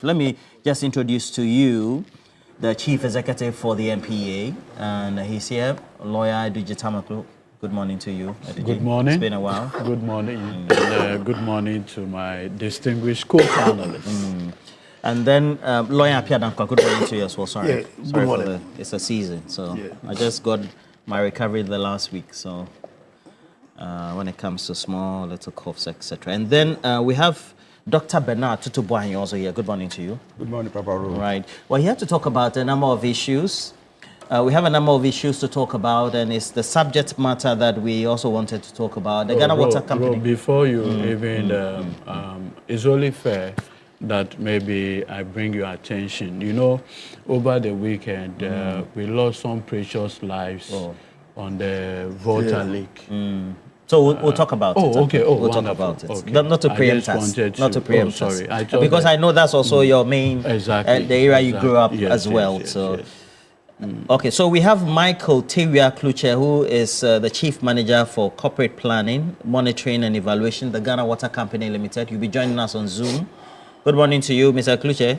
Let me just introduce to you the Chief Executive for the MPA, and he's here, Lawyer Edudzi Tamaklo. Good morning to you, Edudzi. Good morning. It's been a while. Good morning. And, good morning to my distinguished co-panelists. And then Lawyer Apiadankwa, good morning to you as well. Sorry, good morning. It's a season, so I just got my recovery the last week. So when it comes to small little coughs, etc. And then we have Dr. Bernard Tutubuanyi also here. Good morning to you. Good morning, Papa Ro. Right. Well, here to talk about a number of issues. We have a number of issues to talk about, and it's the subject matter that we also wanted to talk about. The Ghana Water Company. Before you it's only fair that maybe I bring your attention. You know, over the weekend, we lost some precious lives on the voter leak. So we'll talk about it. Okay. We'll talk about it. Okay. Not to preempt us. Not to preempt us. Sorry. Because I know that's also your main, exactly, the area you grew up as well. Okay, so we have Michael Tewia Kluche, who is the Chief Manager for Corporate Planning, Monitoring and Evaluation, the Ghana Water Company Limited. You'll be joining us on Zoom. Good morning to you, Mr. Kluche.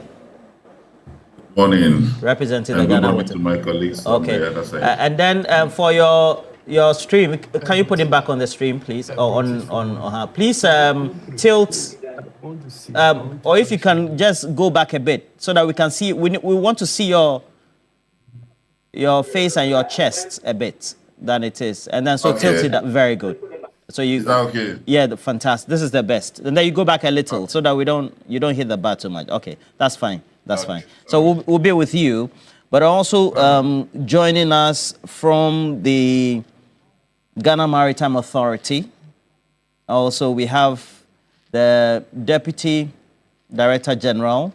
Morning. Representing the Ghana Water. To my colleagues on the other side. And then for your stream, can you put him back on the stream, please, or on her? Please tilt, or if you can just go back a bit so that we can see. We want to see your face and your chest a bit than it is, and then so tilt it up. Very good. So you. Is that okay? Yeah, fantastic. This is the best. And then you go back a little so that you don't hit the bar too much. Okay, that's fine. That's fine. So we'll be with you, but also joining us from the Ghana Maritime Authority. Also, we have the Deputy Director General,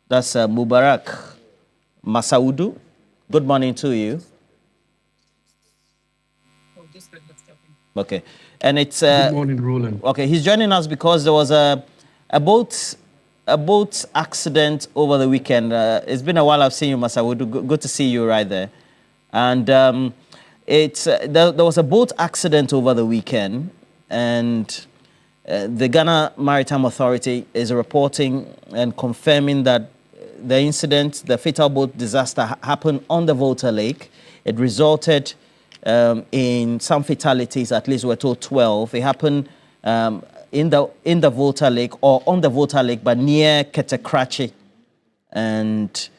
that's Mubarak Masaudu. Good morning to you. Okay, and it's good morning, Roland. Okay, he's joining us because there was a boat accident over the weekend. It's been a while I've seen you, Masaudu. Good to see you right there. And there was a boat accident over the weekend, and the Ghana Maritime Authority is reporting and confirming that the incident, the fatal boat disaster, happened on the Volta Lake. It resulted in some fatalities. At least we're told 12. It happened in the Volta Lake, or on the Volta Lake, but near Ketekrachi, and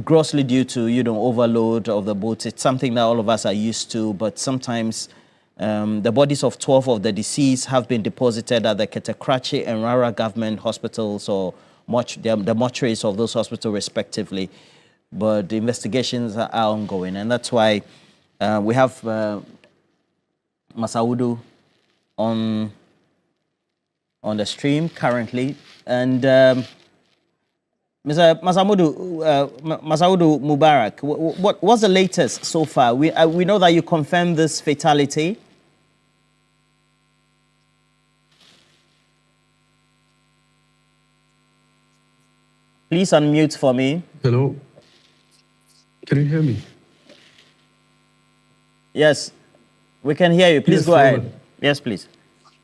grossly due to overload of the boats. It's something that all of us are used to, but sometimes the bodies of 12 of the deceased have been deposited at the Ketekrachi and Rara government hospitals, or the mortuaries of those hospitals respectively, but the investigations are ongoing, and that's why we have Masaudu on the stream currently. And Mr. Masaudu Mubarak, what's the latest so far? We know that you confirmed this fatality. Please unmute for me. Hello. Can you hear me? Yes, we can hear you. Please go ahead. Yes, please.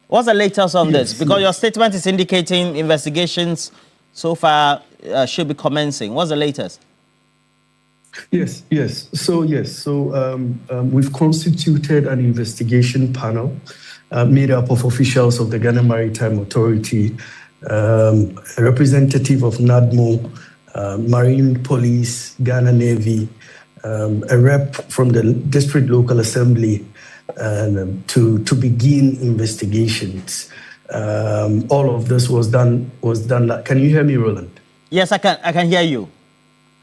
What's the latest on this? Because your statement is indicating investigations so far should be commencing. What's the latest? Yes. So we've constituted an investigation panel made up of officials of the Ghana Maritime Authority, a representative of NADMO, Marine Police, Ghana Navy, a rep from the District Local Assembly, to begin investigations. All of this was done. Can you hear me, Roland? Yes, I can hear you.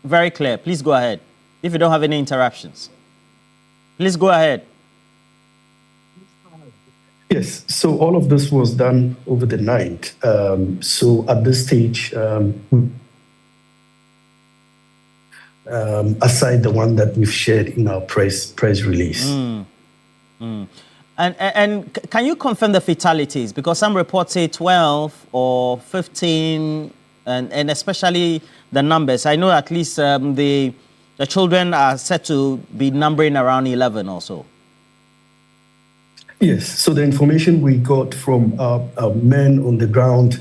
Very clear. Please go ahead. If you don't have any interruptions, please go ahead. Yes. So all of this was done over the night. So at this stage, aside the one that we've shared in our press release. And can you confirm the fatalities? Because some reports say 12 or 15, and especially the numbers. I know at least the children are said to be numbering around 11 or so. Yes, so the information we got from our men on the ground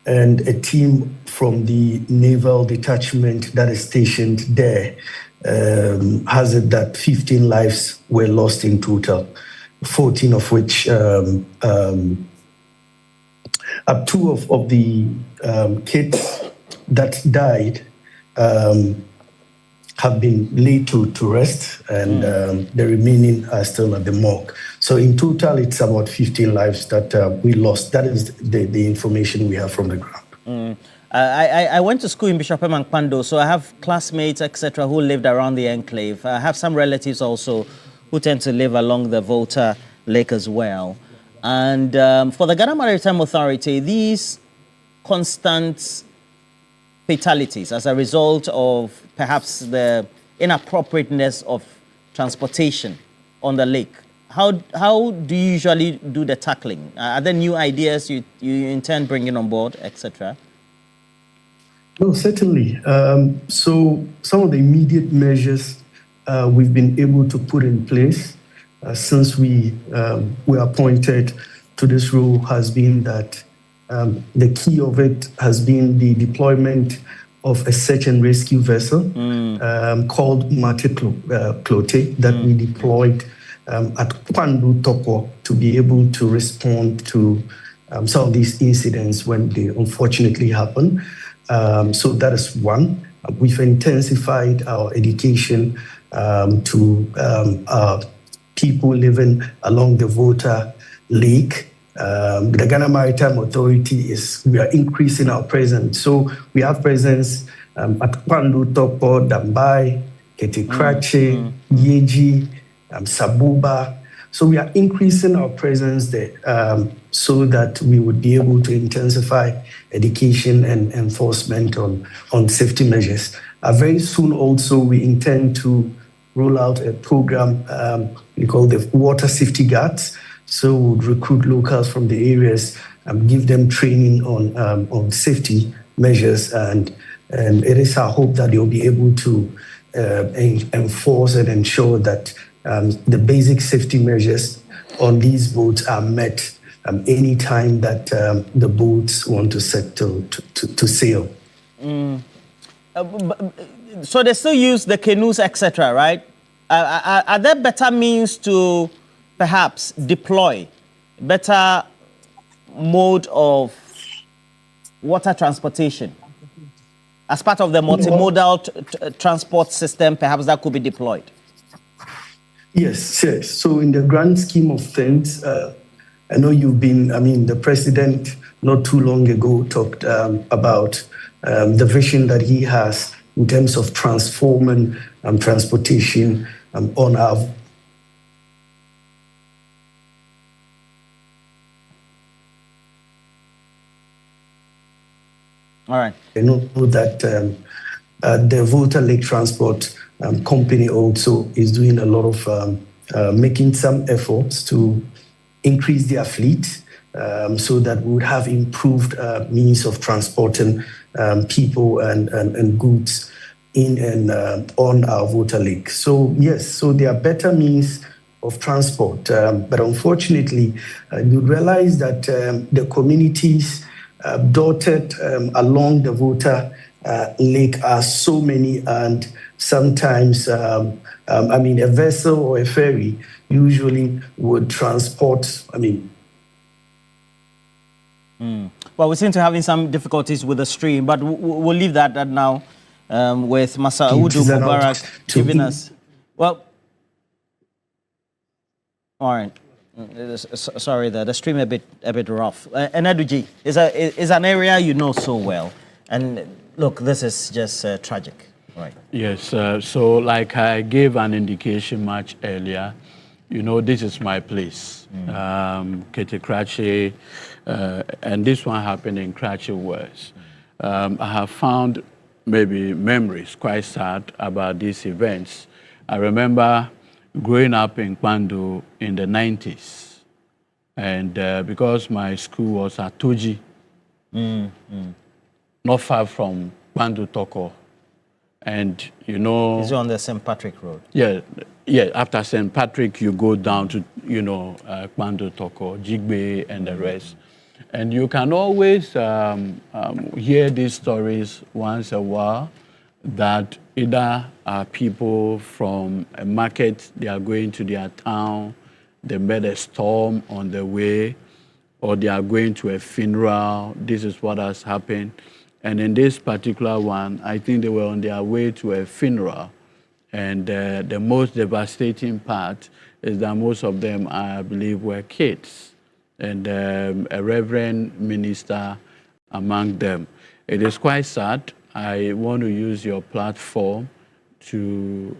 and a team from the naval detachment that is stationed there has it that 15 lives were lost in total, 14 of which two of the kids that died have been laid to rest, and the remaining are still at the morgue. So in total, it's about 15 lives that we lost. That is the information we have from the ground. I went to school in Bishop Emankpando, so I have classmates, etc., who lived around the enclave. I have some relatives also who tend to live along the Volta Lake as well. And for the Ghana Maritime Authority, these constant fatalities as a result of perhaps the inappropriateness of transportation on the lake, how do you usually do the tackling? Are there new ideas you intend bringing on board, etc.? No, certainly. So some of the immediate measures we've been able to put in place since we were appointed to this role has been that the key of it has been the deployment of a search and rescue vessel called Mate Clote that we deployed at Kwandu Toko to be able to respond to some of these incidents when they unfortunately happen. So that is one. We've intensified our education to people living along the Volta Lake. The Ghana Maritime Authority we are increasing our presence. So we have presence at Kwandu, Toko, Dambai, Ketekrache, Yeji, Sabuba. So we are increasing our presence there so that we would be able to intensify education and enforcement on safety measures. Very soon also we intend to roll out a program we call the Water Safety Guards. So we'll recruit locals from the areas and give them training on safety measures, and it is our hope that they'll be able to enforce and ensure that the basic safety measures on these boats are met any time that the boats want to set to sail. So they still use the canoes, etc., right? Are there better means to perhaps deploy better mode of water transportation as part of the multimodal transport system, perhaps that could be deployed? Yes, yes. So in the grand scheme of things, I know the president not too long ago talked about the vision that he has in terms of transforming transportation on our. All right. I know that the Volta Lake Transport Company also is doing a lot of making some efforts to increase their fleet so that we would have improved means of transporting people and goods in and on our Volta Lake. So yes, so there are better means of transport, but unfortunately, you realize that the communities dotted along the Volta Lake are so many, and sometimes, a vessel or a ferry usually would transport, Well, we seem to be having some difficulties with the stream, but we'll leave that now with Masa Udu Mubarak giving us. Well, all right. Sorry, the stream a bit rough. And Eduji is an area you know so well, and look, this is just tragic, right? Yes. So, like I gave an indication much earlier, this is my place, Ketekrache, and this one happened in Krache West. I have found maybe memories quite sad about these events. I remember growing up in Kwandu in the 90s, and because my school was at Toji, not far from Kwandu Toko, and Is it on the St. Patrick Road? Yeah. After St. Patrick, you go down to Kwandu Toko, Jigbe, and the rest. And you can always hear these stories once a while that either people from a market, they are going to their town, they met a storm on the way, or they are going to a funeral. This is what has happened. And in this particular one, I think they were on their way to a funeral. And the most devastating part is that most of them, I believe, were kids. And a reverend minister among them. It is quite sad. I want to use your platform to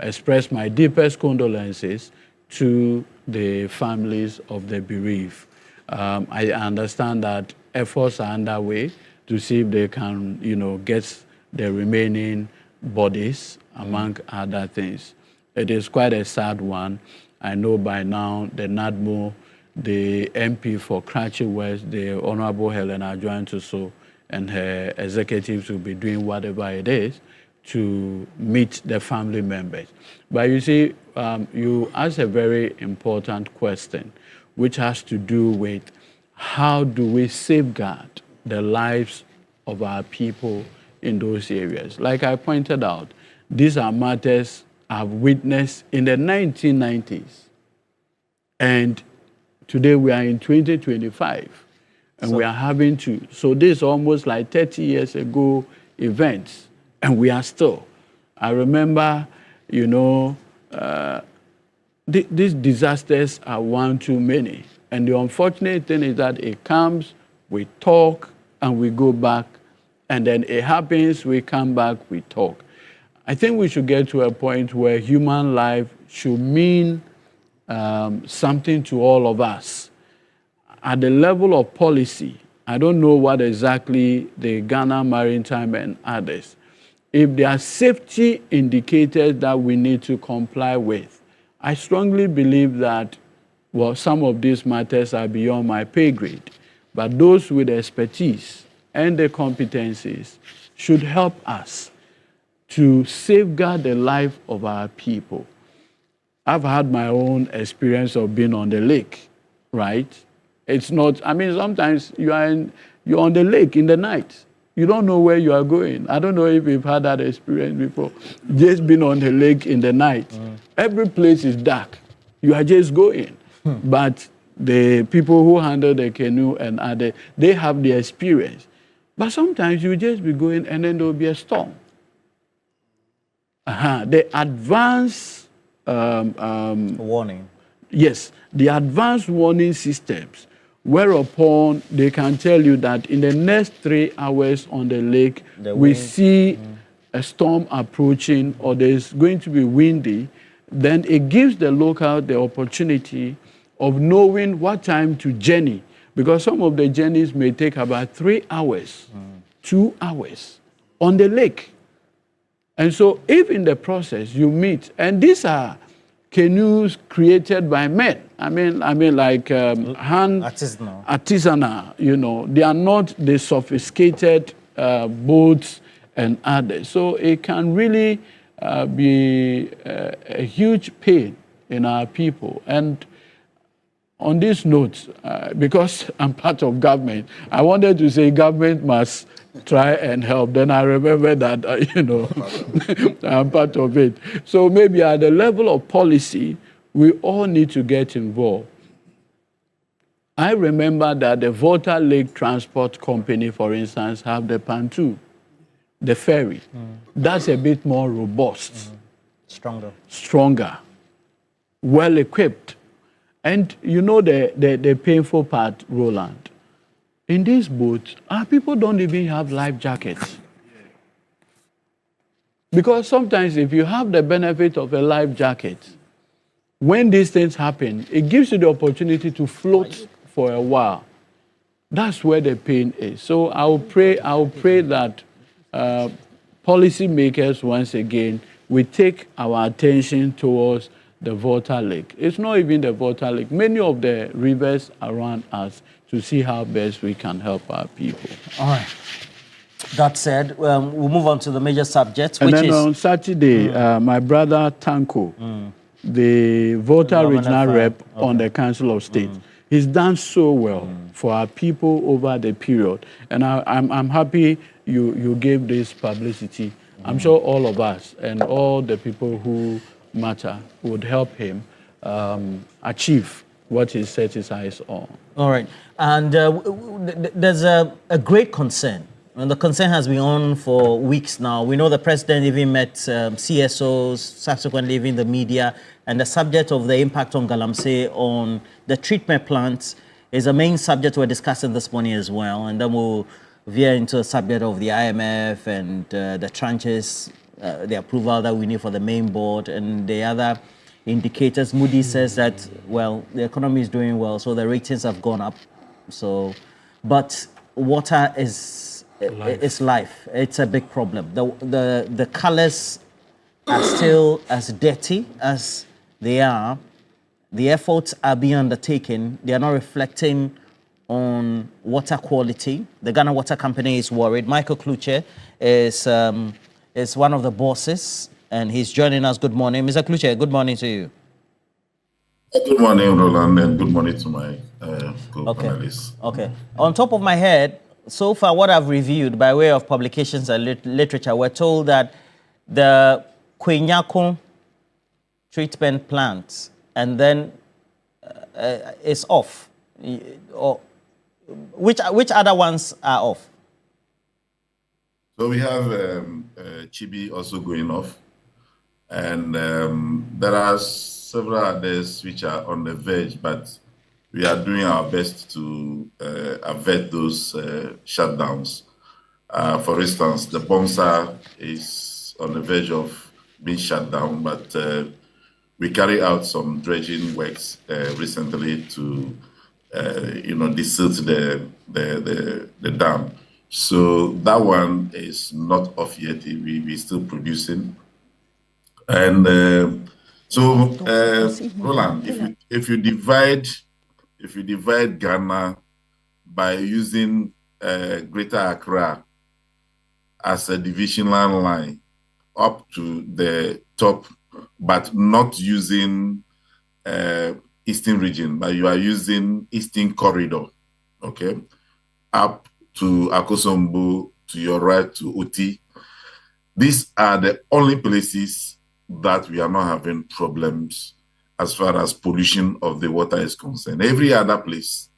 express my deepest condolences to the families of the bereaved. I understand that efforts are underway to see if they can, get the remaining bodies, among other things. It is quite a sad one. I know by now the NADMO, the MP for Cratchit West, the Honorable Helena Joantoso, and her executives will be doing whatever it is to meet the family members. But you see, you asked a very important question, which has to do with how do we safeguard the lives of our people in those areas. Like I pointed out, these are matters I've witnessed in the 1990s. And today we are in 2025, and we are having to. So this is almost like 30 years ago events, and we are still. I remember, these disasters are one too many. And the unfortunate thing is that it comes, we talk, and we go back, and then it happens, we come back, we talk. I think we should get to a point where human life should mean something to all of us. At the level of policy, I don't know what exactly the Ghana Maritime and others, if there are safety indicators that we need to comply with, I strongly believe that, some of these matters are beyond my pay grade, but those with expertise and the competencies should help us to safeguard the life of our people. I've had my own experience of being on the lake, right? It's not, sometimes you're on the lake in the night. You don't know where you are going. I don't know if you've had that experience before. Just being on the lake in the night. Every place is dark. You are just going. But the people who handle the canoe and other, they have the experience. But sometimes you just be going and then there will be a storm. The advanced warning. Yes, the advanced warning systems, whereupon they can tell you that in the next 3 hours on the lake, we see a storm approaching or there's going to be windy, then it gives the local the opportunity of knowing what time to journey. Because some of the journeys may take about 3 hours, 2 hours on the lake. And so if in the process you meet, and these are canoes created by men. Like artisanal, they are not the sophisticated boats and others. So it can really be a huge pain in our people. And on this note, because I'm part of government, I wanted to say government must try and help. Then I remember that, I'm part of it. So maybe at the level of policy, we all need to get involved. I remember that the Volta Lake Transport Company, for instance, have the Pantu, the ferry. That's a bit more robust. Stronger. Well equipped. And the painful part, Roland. In these boats, our people don't even have life jackets. Because sometimes if you have the benefit of a life jacket, when these things happen, it gives you the opportunity to float for a while. That's where the pain is. So I'll pray that policymakers, once again, we take our attention towards the Volta Lake. It's not even the Volta Lake. Many of the rivers around us to see how best we can help our people. All right. That said, we'll move on to the major subjects, which is... on Saturday, my brother Tanko, the Volta Regional Rep on the Council of State, He's done so well for our people over the period. And I'm happy you gave this publicity. I'm sure all of us and all the people who matter would help him achieve what he set his eyes on. All right. And there's a great concern. And the concern has been on for weeks now. We know the president even met CSOs, subsequently even the media, and the subject of the impact on Galamsey on the treatment plants is a main subject we're discussing this morning as well. And then we'll veer into the subject of the IMF and the tranches, the approval that we need for the main board and the other indicators. Moody says that, well, the economy is doing well, so the ratings have gone up. So, but water is life. It's a big problem. The colors are still as dirty as they are. The efforts are being undertaken. They are not reflecting on water quality. The Ghana Water Company is worried. Michael Kluche is one of the bosses, and he's joining us. Good morning. Mr. Kluche, good morning to you. Good morning, Roland, and good morning to my co-panelists. Okay. On top of my head, so far what I've reviewed by way of publications and literature, we're told that the Kwenyako treatment plant and then is off. Which other ones are off? So we have Chibi also going off, and there are several others which are on the verge, but we are doing our best to avert those shutdowns. For instance, the Bomsa is on the verge of being shut down, but we carry out some dredging works recently to, desilt the dam. So that one is not off yet. We're still producing, and Roland, if you divide Ghana by using Greater Accra as a divisional line up to the top, but not using Eastern region, but you are using Eastern corridor, okay, up to Akosombo, to your right to Oti. These are the only places that we are not having problems as far as pollution of the water is concerned. Every other place,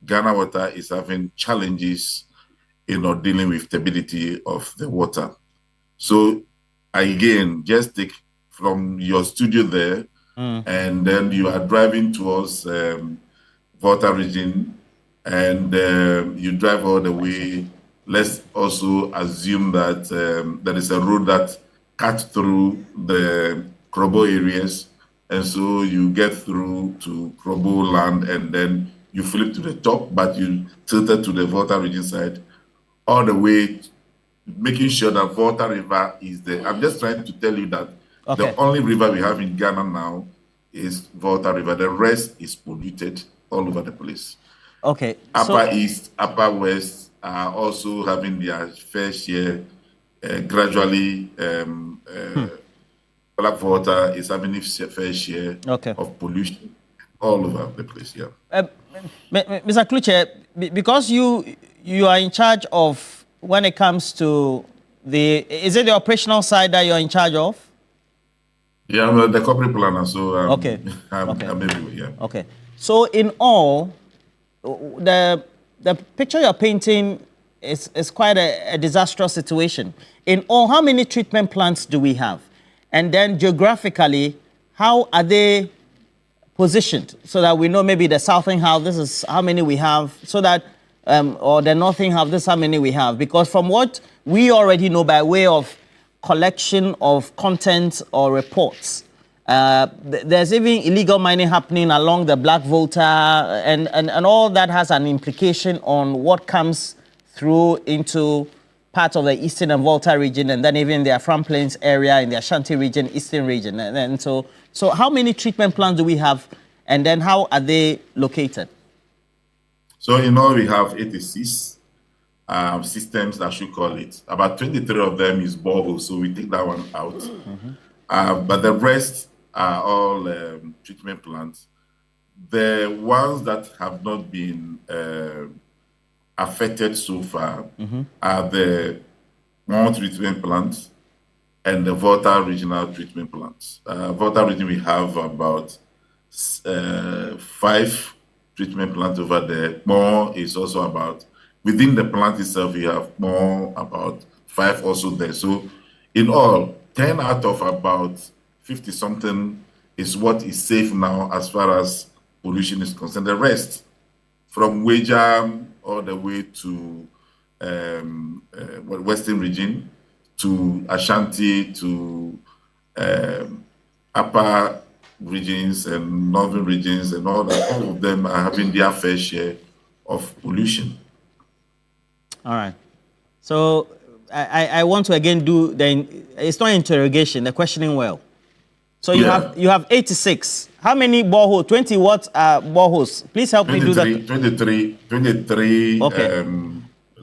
Ghana Water is having challenges in dealing with stability of the water. So again, just take from your studio there, and then you are driving towards Volta region, and you drive all the way. Let's also assume that there is a road that cuts through the Krobo areas, and so you get through to Krobo land, and then you flip to the top, but you tilted to the Volta region side, all the way, making sure that Volta River is there. I'm just trying to tell you that the only river we have in Ghana now is Volta River. The rest is polluted all over the place. Okay. Upper East, Upper West are also having their fair share. Gradually, Black Water is having its fair share of pollution all over the place. Yeah. Mr. Kluche, because you are in charge of when it comes to is it the operational side that you're in charge of? Yeah, I'm the corporate planner, so I'm everywhere. Yeah. Okay. So in all, the picture you're painting is quite a disastrous situation. In all, how many treatment plants do we have? And then geographically, how are they positioned so that we know maybe the southern half, this is how many we have, so that, or the northern half, this is how many we have? Because from what we already know by way of collection of content or reports, there's even illegal mining happening along the Black Volta, and all that has an implication on what comes through into part of the Eastern and Volta region, and then even the Afram Plains area in the Ashanti region, Eastern region. And so how many treatment plants do we have, and then how are they located? So in all, we have 86 systems, I should call it. About 23 of them is borehole, so we take that one out. But the rest are all treatment plants. The ones that have not been affected so far are the Mount treatment plants and the Volta regional treatment plants. Volta region, we have about 5 treatment plants over there. More is also about, within the plant itself, we have more about 5 also there. So in all, 10 out of about 50 something is what is safe now as far as pollution is concerned. The rest, from Wejam all the way to Western region, to Ashanti, to upper regions and northern regions and all that, all of them are having their fair share of pollution. All right. So I want to again do it's not interrogation, the questioning well. So you have 86. How many boreholes? 20 what boreholes? Please help me do that. 23 okay.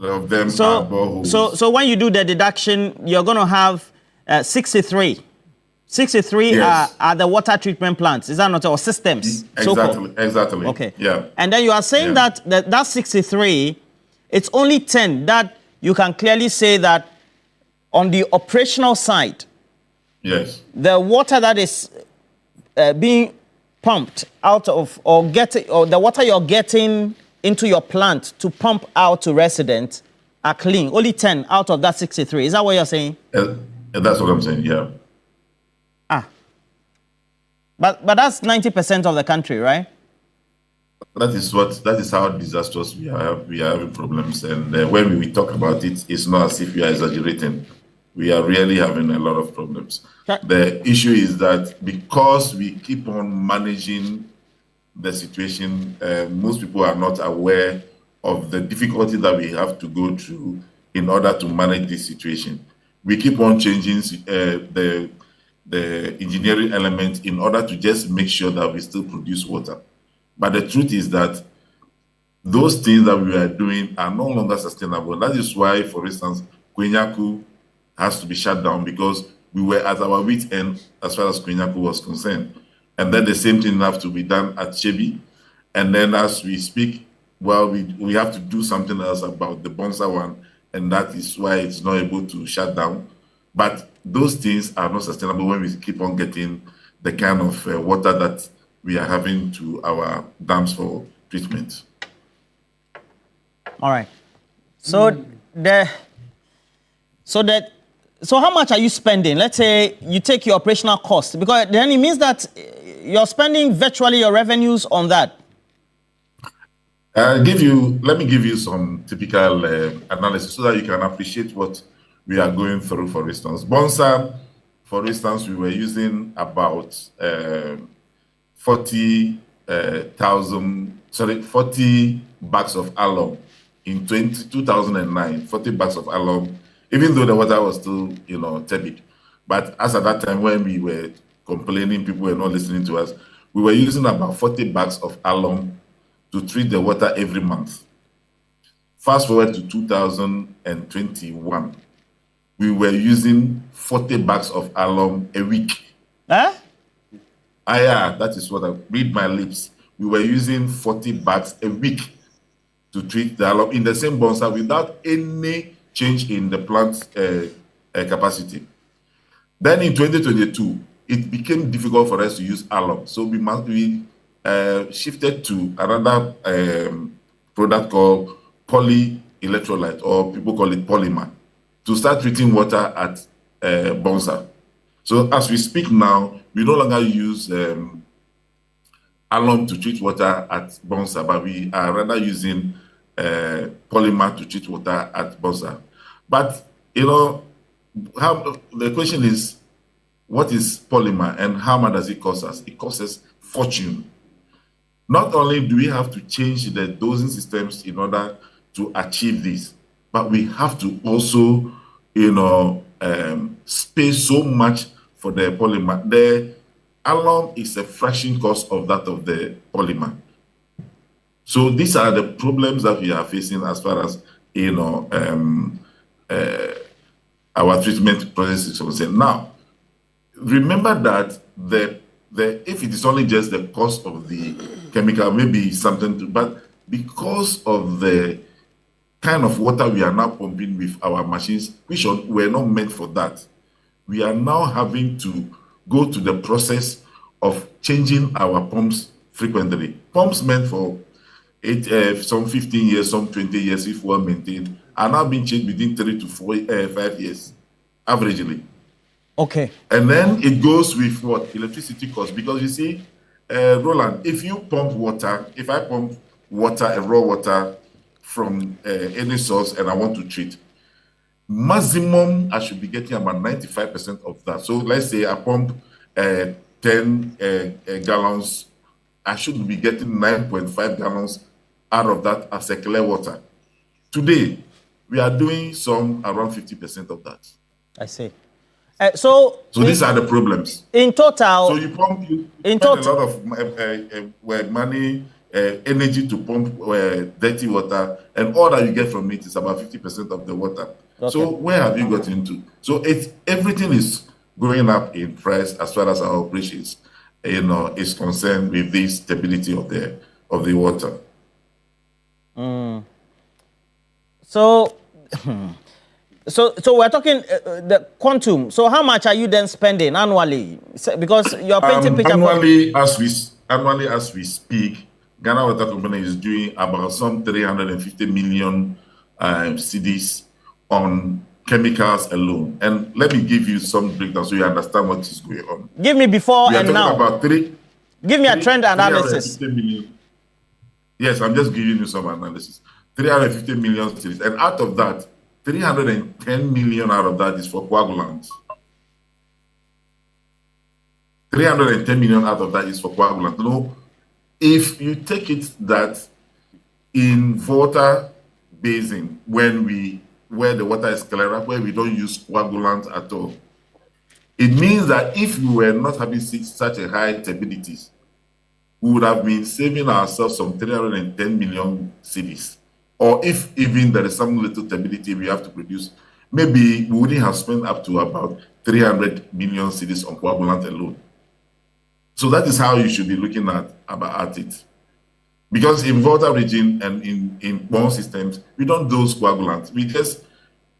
Of them are boreholes. So when you do the deduction, you're going to have 63. 63 yes. are the water treatment plants. Is that not, or systems? Exactly. Okay. Yeah. And then you are saying that 63, it's only 10 that you can clearly say that on the operational side, yes, the water that is being pumped out of, or the water you're getting into your plant to pump out to residents are clean. Only 10 out of that 63. Is that what you're saying? That's what I'm saying, yeah. But that's 90% of the country, right? That is how disastrous we are. We are having problems, and when we talk about it, it's not as if we are exaggerating. We are really having a lot of problems. The issue is that because we keep on managing the situation, most people are not aware of the difficulty that we have to go through in order to manage this situation. We keep on changing the engineering element in order to just make sure that we still produce water. But the truth is that those things that we are doing are no longer sustainable. That is why, for instance, Kwenyaku has to be shut down, because we were at our wit's end as far as Kwenyaku was concerned. And then the same thing has to be done at Chebi. And then as we speak, well, we have to do something else about the Bonsa one, and that is why it's not able to shut down. But those things are not sustainable when we keep on getting the kind of water that we are having to our dams for treatment. All right. So how much are you spending? Let's say you take your operational cost, because then it means that you're spending virtually your revenues on that. Let me give you some typical analysis so that you can appreciate what we are going through. For instance, Bonsa, for instance, we were using about 40 bags of alum in 2009, 40 bags of alum, even though the water was still, tepid. But as at that time, when we were complaining, people were not listening to us, we were using about 40 bags of alum to treat the water every month. Fast forward to 2021, we were using 40 bags of alum a week. Huh? Yeah, that is what I read my lips. We were using 40 bags a week to treat the alum in the same Bonsa without any change in the plant capacity. Then in 2022, it became difficult for us to use alum. So we shifted to another product called polyelectrolyte, or people call it polymer, to start treating water at Bonsa. So as we speak now, we no longer use alum to treat water at Bonsa, but we are rather using polymer to treat water at Bonsa. But, the question is, what is polymer and how much does it cost us? It costs us fortune. Not only do we have to change the dosing systems in order to achieve this, but we have to also, pay so much for the polymer. The alum is a fraction cost of that of the polymer. So these are the problems that we are facing as far as, our treatment process is concerned. Now, remember that the if it is only just the cost of the chemical, maybe something to, but because of the kind of water we are now pumping with our machines, which were not meant for that, we are now having to go to the process of changing our pumps frequently. Pumps meant for some 15 years, some 20 years, if well maintained, are now being changed within 3 to 5 years, averagely. Okay. And then it goes with what? Electricity costs. Because you see, Roland, if you pump water, if I pump water, raw water from any source and I want to treat, maximum I should be getting about 95% of that. So let's say I pump 10 gallons, I should be getting 9.5 gallons out of that as a clear water. Today, we are doing some around 50% of that. I see. So these are the problems. In total, so you spend a lot of money, energy to pump dirty water, and all that you get from it is about 50% of the water. Okay. So where have you got into? So everything is going up in price as far as our operations, is concerned with the stability of the water. So we're talking the quantum. So how much are you then spending annually? Because you're painting picture. Annually, as we speak, Ghana Water Company is doing about some 350 million cedis on chemicals alone. And let me give you some breakdown so you understand what is going on. Give me before and now. About give me a trend analysis. Yes, I'm just giving you some analysis. 350 million cedis. And out of that, 310 million out of that is for coagulants. 310 million out of that is for coagulants. No, if you take it that in Volta Basin, where the water is clearer, where we don't use coagulants at all, it means that if we were not having such a high turbidity, we would have been saving ourselves some 310 million cedis. Or if even there is some little turbidity we have to produce, maybe we wouldn't have spent up to about 300 million cedis on coagulant alone. So that is how you should be looking at it. Because in Volta region and in pond systems, we don't dose coagulants. We just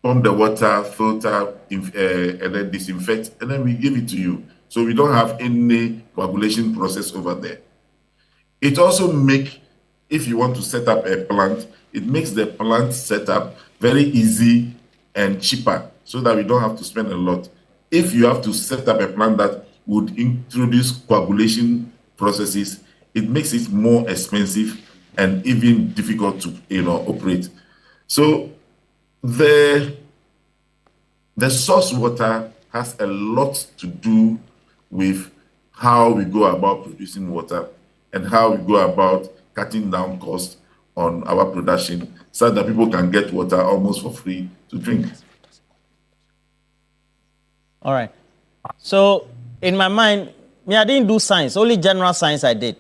pump the water, filter, and then disinfect, and then we give it to you. So we don't have any coagulation process over there. It also makes, if you want to set up a plant, it makes the plant setup very easy and cheaper so that we don't have to spend a lot. If you have to set up a plant that would introduce coagulation processes, it makes it more expensive and even difficult to operate. So the source water has a lot to do with how we go about producing water and how we go about cutting down costs on our production so that people can get water almost for free to drink. All right. So in my mind, I didn't do science, only general science I did.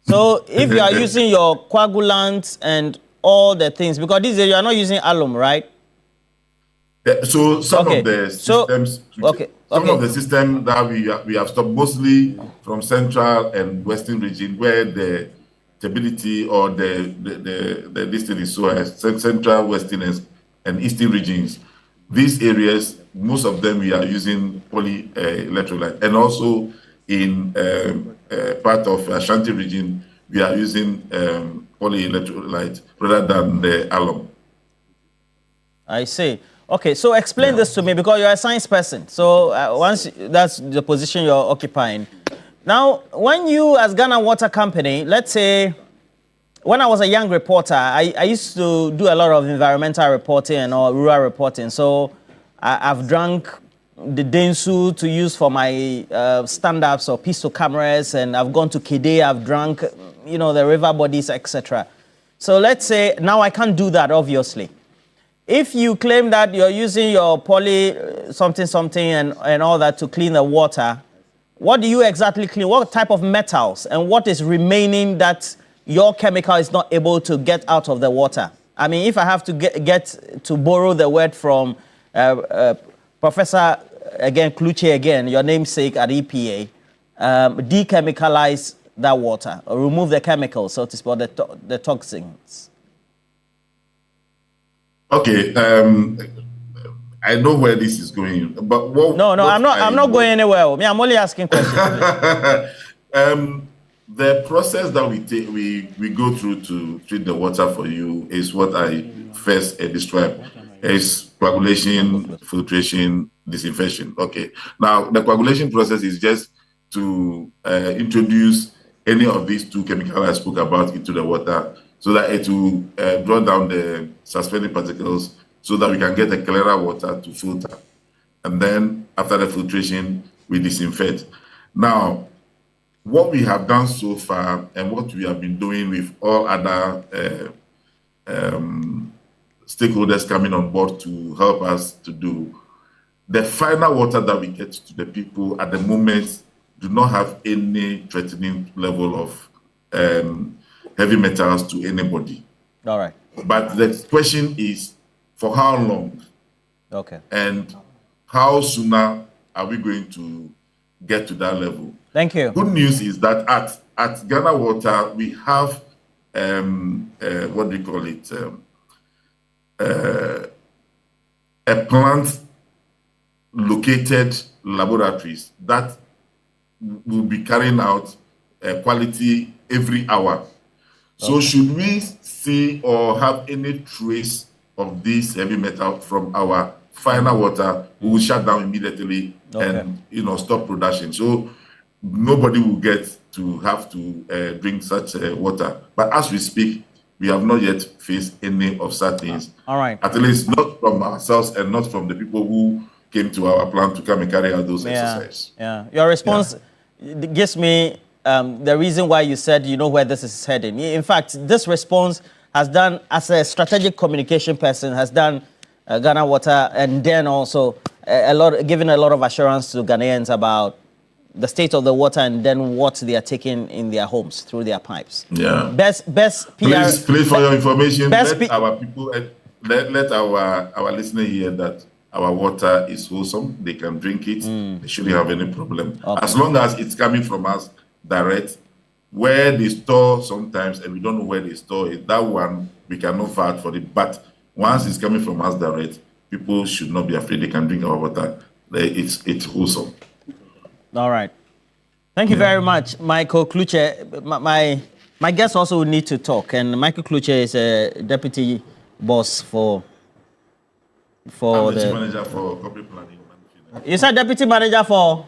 So if you are using your coagulants and all the things, because this you are not using alum, right? Yeah, so some of the systems, some of the systems that we have stopped mostly from central and western region where the stability or the distance is so high, central, western, and eastern regions. These areas, most of them we are using polyelectrolyte, and also in part of Ashanti region we are using polyelectrolyte rather than the alum. I see. Okay, so explain this to me because you're a science person. So once that's the position you're occupying. Now, when you, as Ghana Water Company, let's say, when I was a young reporter, I used to do a lot of environmental reporting and rural reporting. So I've drunk the Densu to use for my stand-ups or pistol cameras, and I've gone to Kede, I've drunk, the river bodies, etc. So let's say, now I can't do that, obviously. If you claim that you're using your poly something and all that to clean the water, what do you exactly clean? What type of metals and what is remaining that your chemical is not able to get out of the water? I mean, if I have to get to borrow the word from Professor, again, Kluche again, your namesake at EPA, dechemicalize that water or remove the chemicals, so to speak, or the toxins? Okay, I know where this is going, but No, I'm not going anywhere. Me, I'm only asking questions. The process that we go through to treat the water for you is what I first described. Is coagulation, filtration, disinfection. Okay. Now the coagulation process is just to introduce any of these two chemicals I spoke about into the water, so that it will draw down the suspended particles, so that we can get a clearer water to filter. And then after the filtration, we disinfect. Now, what we have done so far and what we have been doing with all other stakeholders coming on board to help us to do, the final water that we get to the people at the moment do not have any threatening level of heavy metals to anybody. All right. But the question is, for how long? Okay. And how sooner are we going to get to that level? Thank you. Good news is that at Ghana Water, we have, what do you call it? A plant located laboratories that will be carrying out quality every hour. So should we see or have any trace of this heavy metal from our final water, we will shut down immediately and stop production. So nobody will get to have to drink such water. But as we speak, we have not yet faced any of such things. All right. At least not from ourselves and not from the people who came to our plant to come and carry out those exercises. Yeah. Your response gives me the reason why you said you know where this is heading. In fact, this response has done, as a strategic communication person, has done Ghana Water, and then also giving a lot of assurance to Ghanaians about the state of the water and then what they are taking in their homes through their pipes. Yeah. Best PR. Please for your information, let our people, let our listener hear that our water is wholesome. They can drink it. They shouldn't have any problem. Okay. As long as it's coming from us direct. Where they store sometimes, and we don't know where they store it, that one we cannot fight for it. But once it's coming from us direct, people should not be afraid. They can drink our water. It's wholesome. All right. Thank you very much, Michael Kluche. My guest also will need to talk, and Michael Kluche is a deputy boss for I'm the chief manager for corporate planning. You said deputy manager for?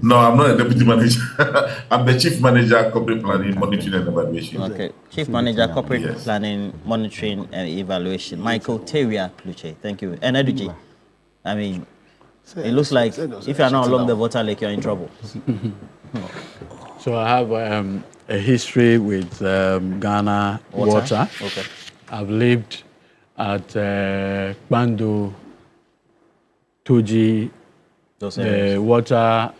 No, I'm not a deputy manager. I'm the chief manager corporate planning, monitoring and evaluation. Okay, chief manager corporate planning, monitoring and evaluation. Michael Teria Kluche. Thank you. And Eduji. I mean, it looks like if you're not along the water lake, you're in trouble. So I have a history with Ghana Water. Okay. I've lived at Kpando, Toji, the water,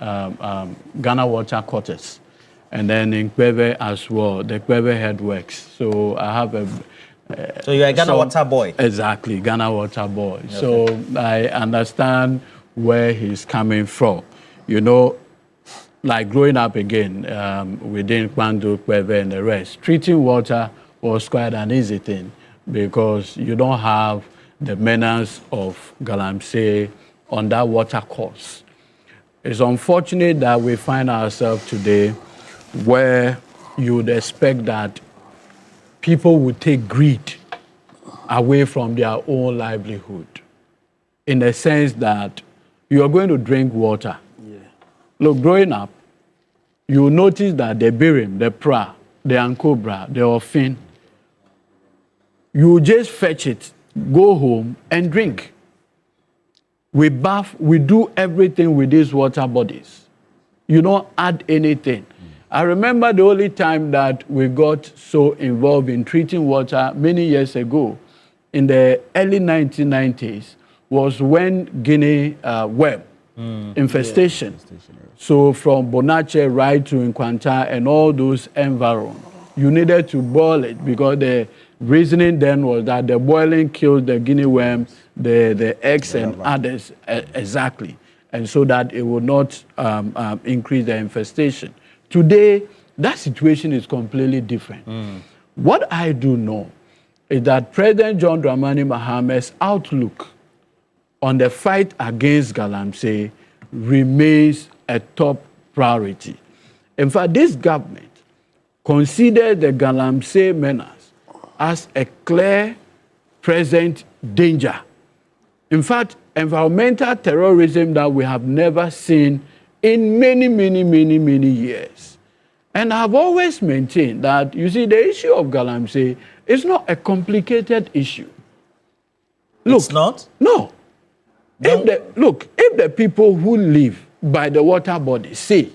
Ghana Water quarters, and then in Kwebe as well, the Kwebe headworks. So I have so you're a Ghana Water boy? Exactly, Ghana Water boy. Okay. So I understand where he's coming from. You know, like growing up again within Kpando, Kwebe and the rest, treating water was quite an easy thing because you don't have the menace of Galamsey on that water course. It's unfortunate that we find ourselves today where you would expect that people would take greed away from their own livelihood, in the sense that you are going to drink water. Yeah. Look, growing up, you notice that the birim, the pra, the ankobra, the ofin, you just fetch it, go home and drink. We bath, we do everything with these water bodies. You don't add anything. I remember the only time that we got so involved in treating water many years ago, in the early 1990s, was when Guinea worm infestation. So from Bonache right to Nkwanta and all those environs, you needed to boil it because the reasoning then was that the boiling killed the Guinea worm, the eggs and others exactly. and so that it will not increase the infestation. Today, that situation is completely different. What I do know is that President John Dramani Mahamat's outlook on the fight against Galamsey remains a top priority. In fact, this government considers the Galamsey menace as a clear present danger. In fact, environmental terrorism that we have never seen in many years. And I've always maintained that, you see, the issue of Galamsey is not a complicated issue. Look, it's not? No. If the people who live by the water body say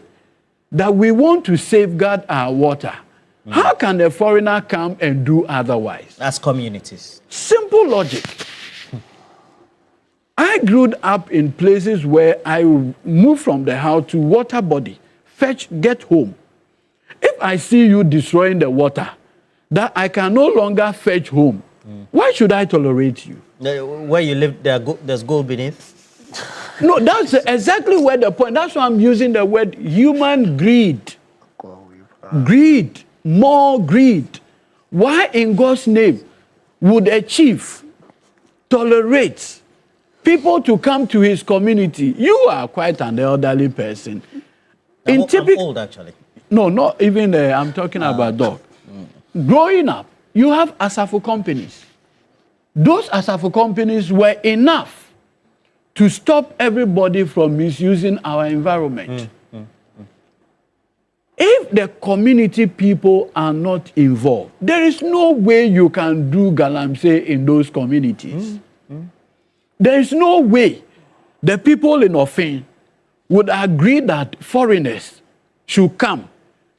that we want to safeguard our water, how can a foreigner come and do otherwise? As communities. Simple logic. I grew up in places where I moved from the house to water body, fetch, get home. If I see you destroying the water that I can no longer fetch home, why should I tolerate you? Where you live, there's gold beneath? No, that's exactly where the point. That's why I'm using the word human greed. Greed, more greed. Why in God's name would a chief tolerate people to come to his community? You are quite an elderly person. I'm old, actually. No, not even I'm talking about dog. Growing up, you have Asafo companies. Those Asafo companies were enough to stop everybody from misusing our environment. If the community people are not involved, there is no way you can do Galamsey in those communities. There is no way the people in Ofin would agree that foreigners should come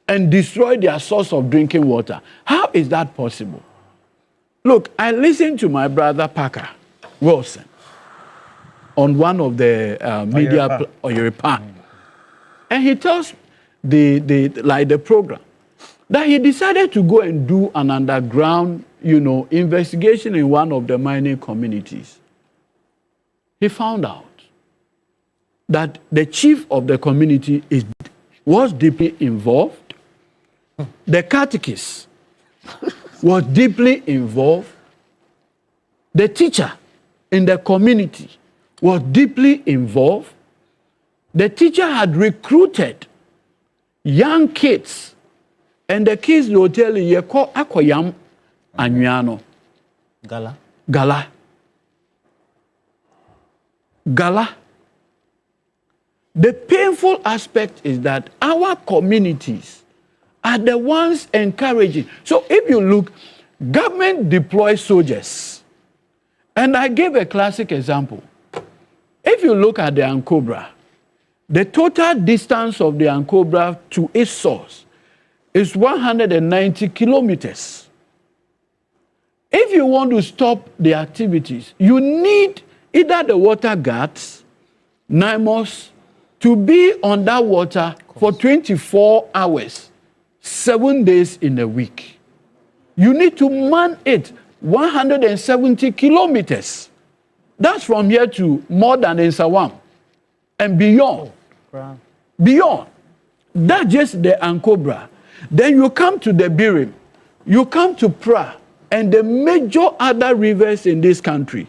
and destroy their source of drinking water. How is that possible? Look, I listened to my brother Parker Wilson on one of the media, Oyeripa, and he tells the program that he decided to go and do an underground, investigation in one of the mining communities. He found out that the chief of the community was deeply involved. The catechist was deeply involved. The teacher in the community was deeply involved. The teacher had recruited young kids, and the kids will tell you, "Yeko akoyam anyano." Gala. The painful aspect is that our communities are the ones encouraging. So if you look, government deploys soldiers. And I gave a classic example. If you look at the Ankobra, the total distance of the Ankobra to its source is 190 kilometers. If you want to stop the activities, you need either the water guards, NIMOS, to be on that water for 24 hours, 7 days in a week. You need to man it 170 kilometers. That's from here to more than in Sawam and beyond. Beyond. That's just the Ankobra. Then you come to the Birim, you come to Pra, and the major other rivers in this country.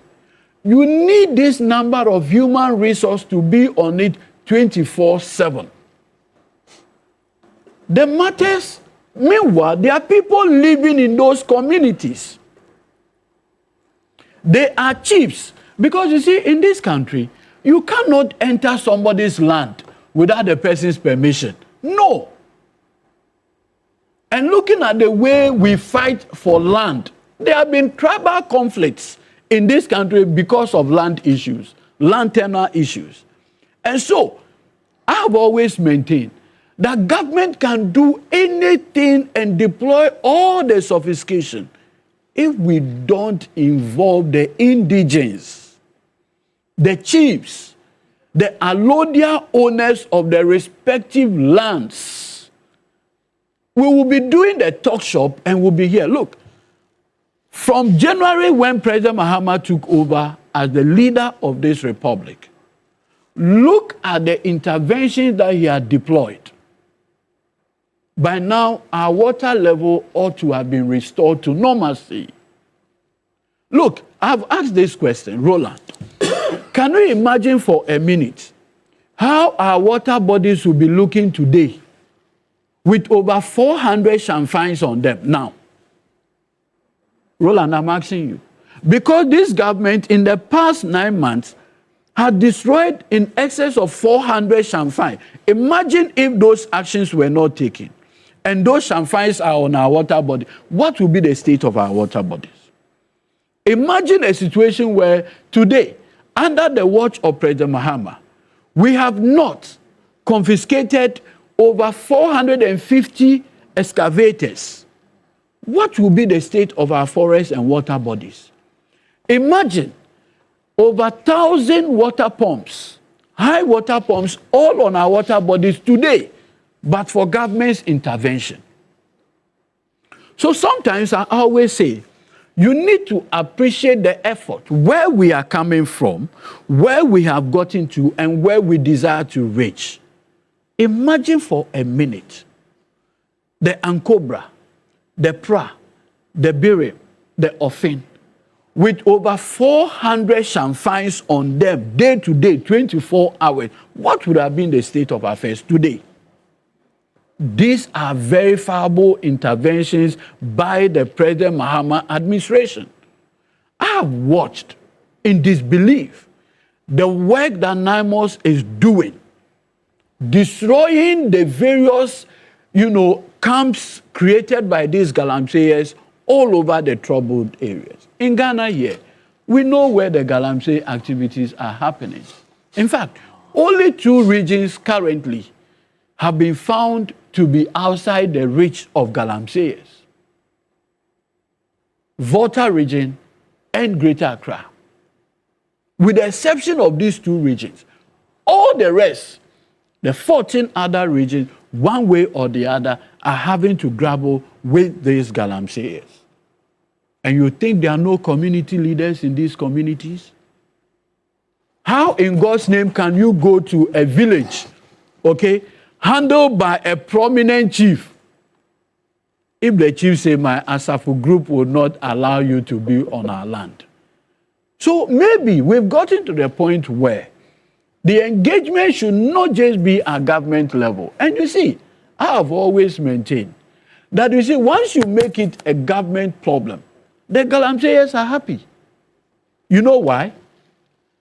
You need this number of human resources to be on it 24/7. The matters, meanwhile, there are people living in those communities. They are chiefs. Because you see, in this country, you cannot enter somebody's land without the person's permission. No. And looking at the way we fight for land, there have been tribal conflicts in this country because of land issues, land tenure issues. And so, I have always maintained that government can do anything and deploy all the sophistication if we don't involve the indigents, the chiefs, the allodial owners of the respective lands. We will be doing the talk shop and we'll be here. Look, from January when President Mahama took over as the leader of this republic, Look at the interventions that he had deployed. By now, our water level ought to have been restored to normalcy. Look, I've asked this question, Roland. Can you imagine for a minute how our water bodies will be looking today with over 400 champagnes on them now? Roland, I'm asking you. Because this government in the past 9 months had destroyed in excess of 400 champagnes. Imagine if those actions were not taken and those champagnes are on our water body. What will be the state of our water bodies? Imagine a situation where today, under the watch of President Mahama, we have not confiscated over 450 excavators. What will be the state of our forests and water bodies? Imagine over 1,000 water pumps, high water pumps, all on our water bodies today, but for government's intervention. So sometimes I always say, you need to appreciate the effort, where we are coming from, where we have gotten to, and where we desire to reach. Imagine for a minute the Ankobra, the Pra, the Birim, the Ofin, with over 400 champagnes on them, day to day, 24 hours. What would have been the state of affairs today? These are verifiable interventions by the President Mahama administration. I have watched in disbelief the work that NIMOS is doing, destroying the various, camps created by these Galamseyers all over the troubled areas. In Ghana here, we know where the Galamsey activities are happening. In fact, only 2 regions currently have been found to be outside the reach of Galamseyers: Volta region and Greater Accra. With the exception of these 2 regions, all the rest, the 14 other regions, one way or the other, are having to grapple with these Galamseyers. And you think there are no community leaders in these communities? How in God's name can you go to a village, handled by a prominent chief, if the chief say, my Asafu group will not allow you to be on our land? So maybe we've gotten to the point where the engagement should not just be at government level. And you see, I have always maintained that, once you make it a government problem, the Galamseyers are happy. You know why?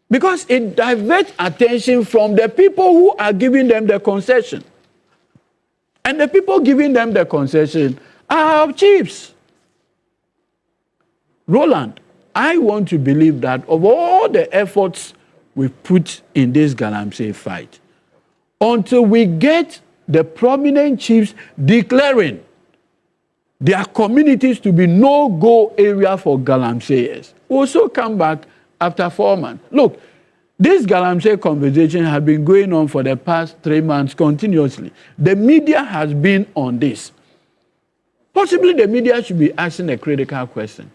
Because it diverts attention from the people who are giving them the concession. And the people giving them the concession are our chiefs. Roland, I want to believe that of all the efforts we put in this Galamsey fight, until we get the prominent chiefs declaring their communities to be no-go area for Galamseyers, we'll also come back after 4 months. Look, this Galamsey conversation has been going on for the past 3 months continuously. The media has been on this. Possibly the media should be asking a critical question.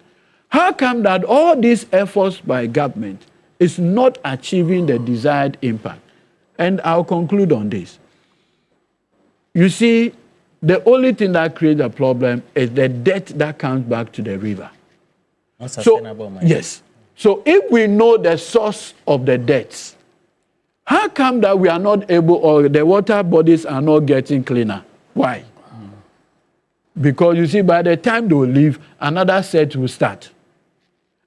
How come that all these efforts by government is not achieving the desired impact? And I'll conclude on this. You see, the only thing that creates a problem is the debt that comes back to the river. Yes. So if we know the source of the debts, how come that we are not able, or the water bodies are not getting cleaner? Why? Because you see, by the time they will leave, another set will start.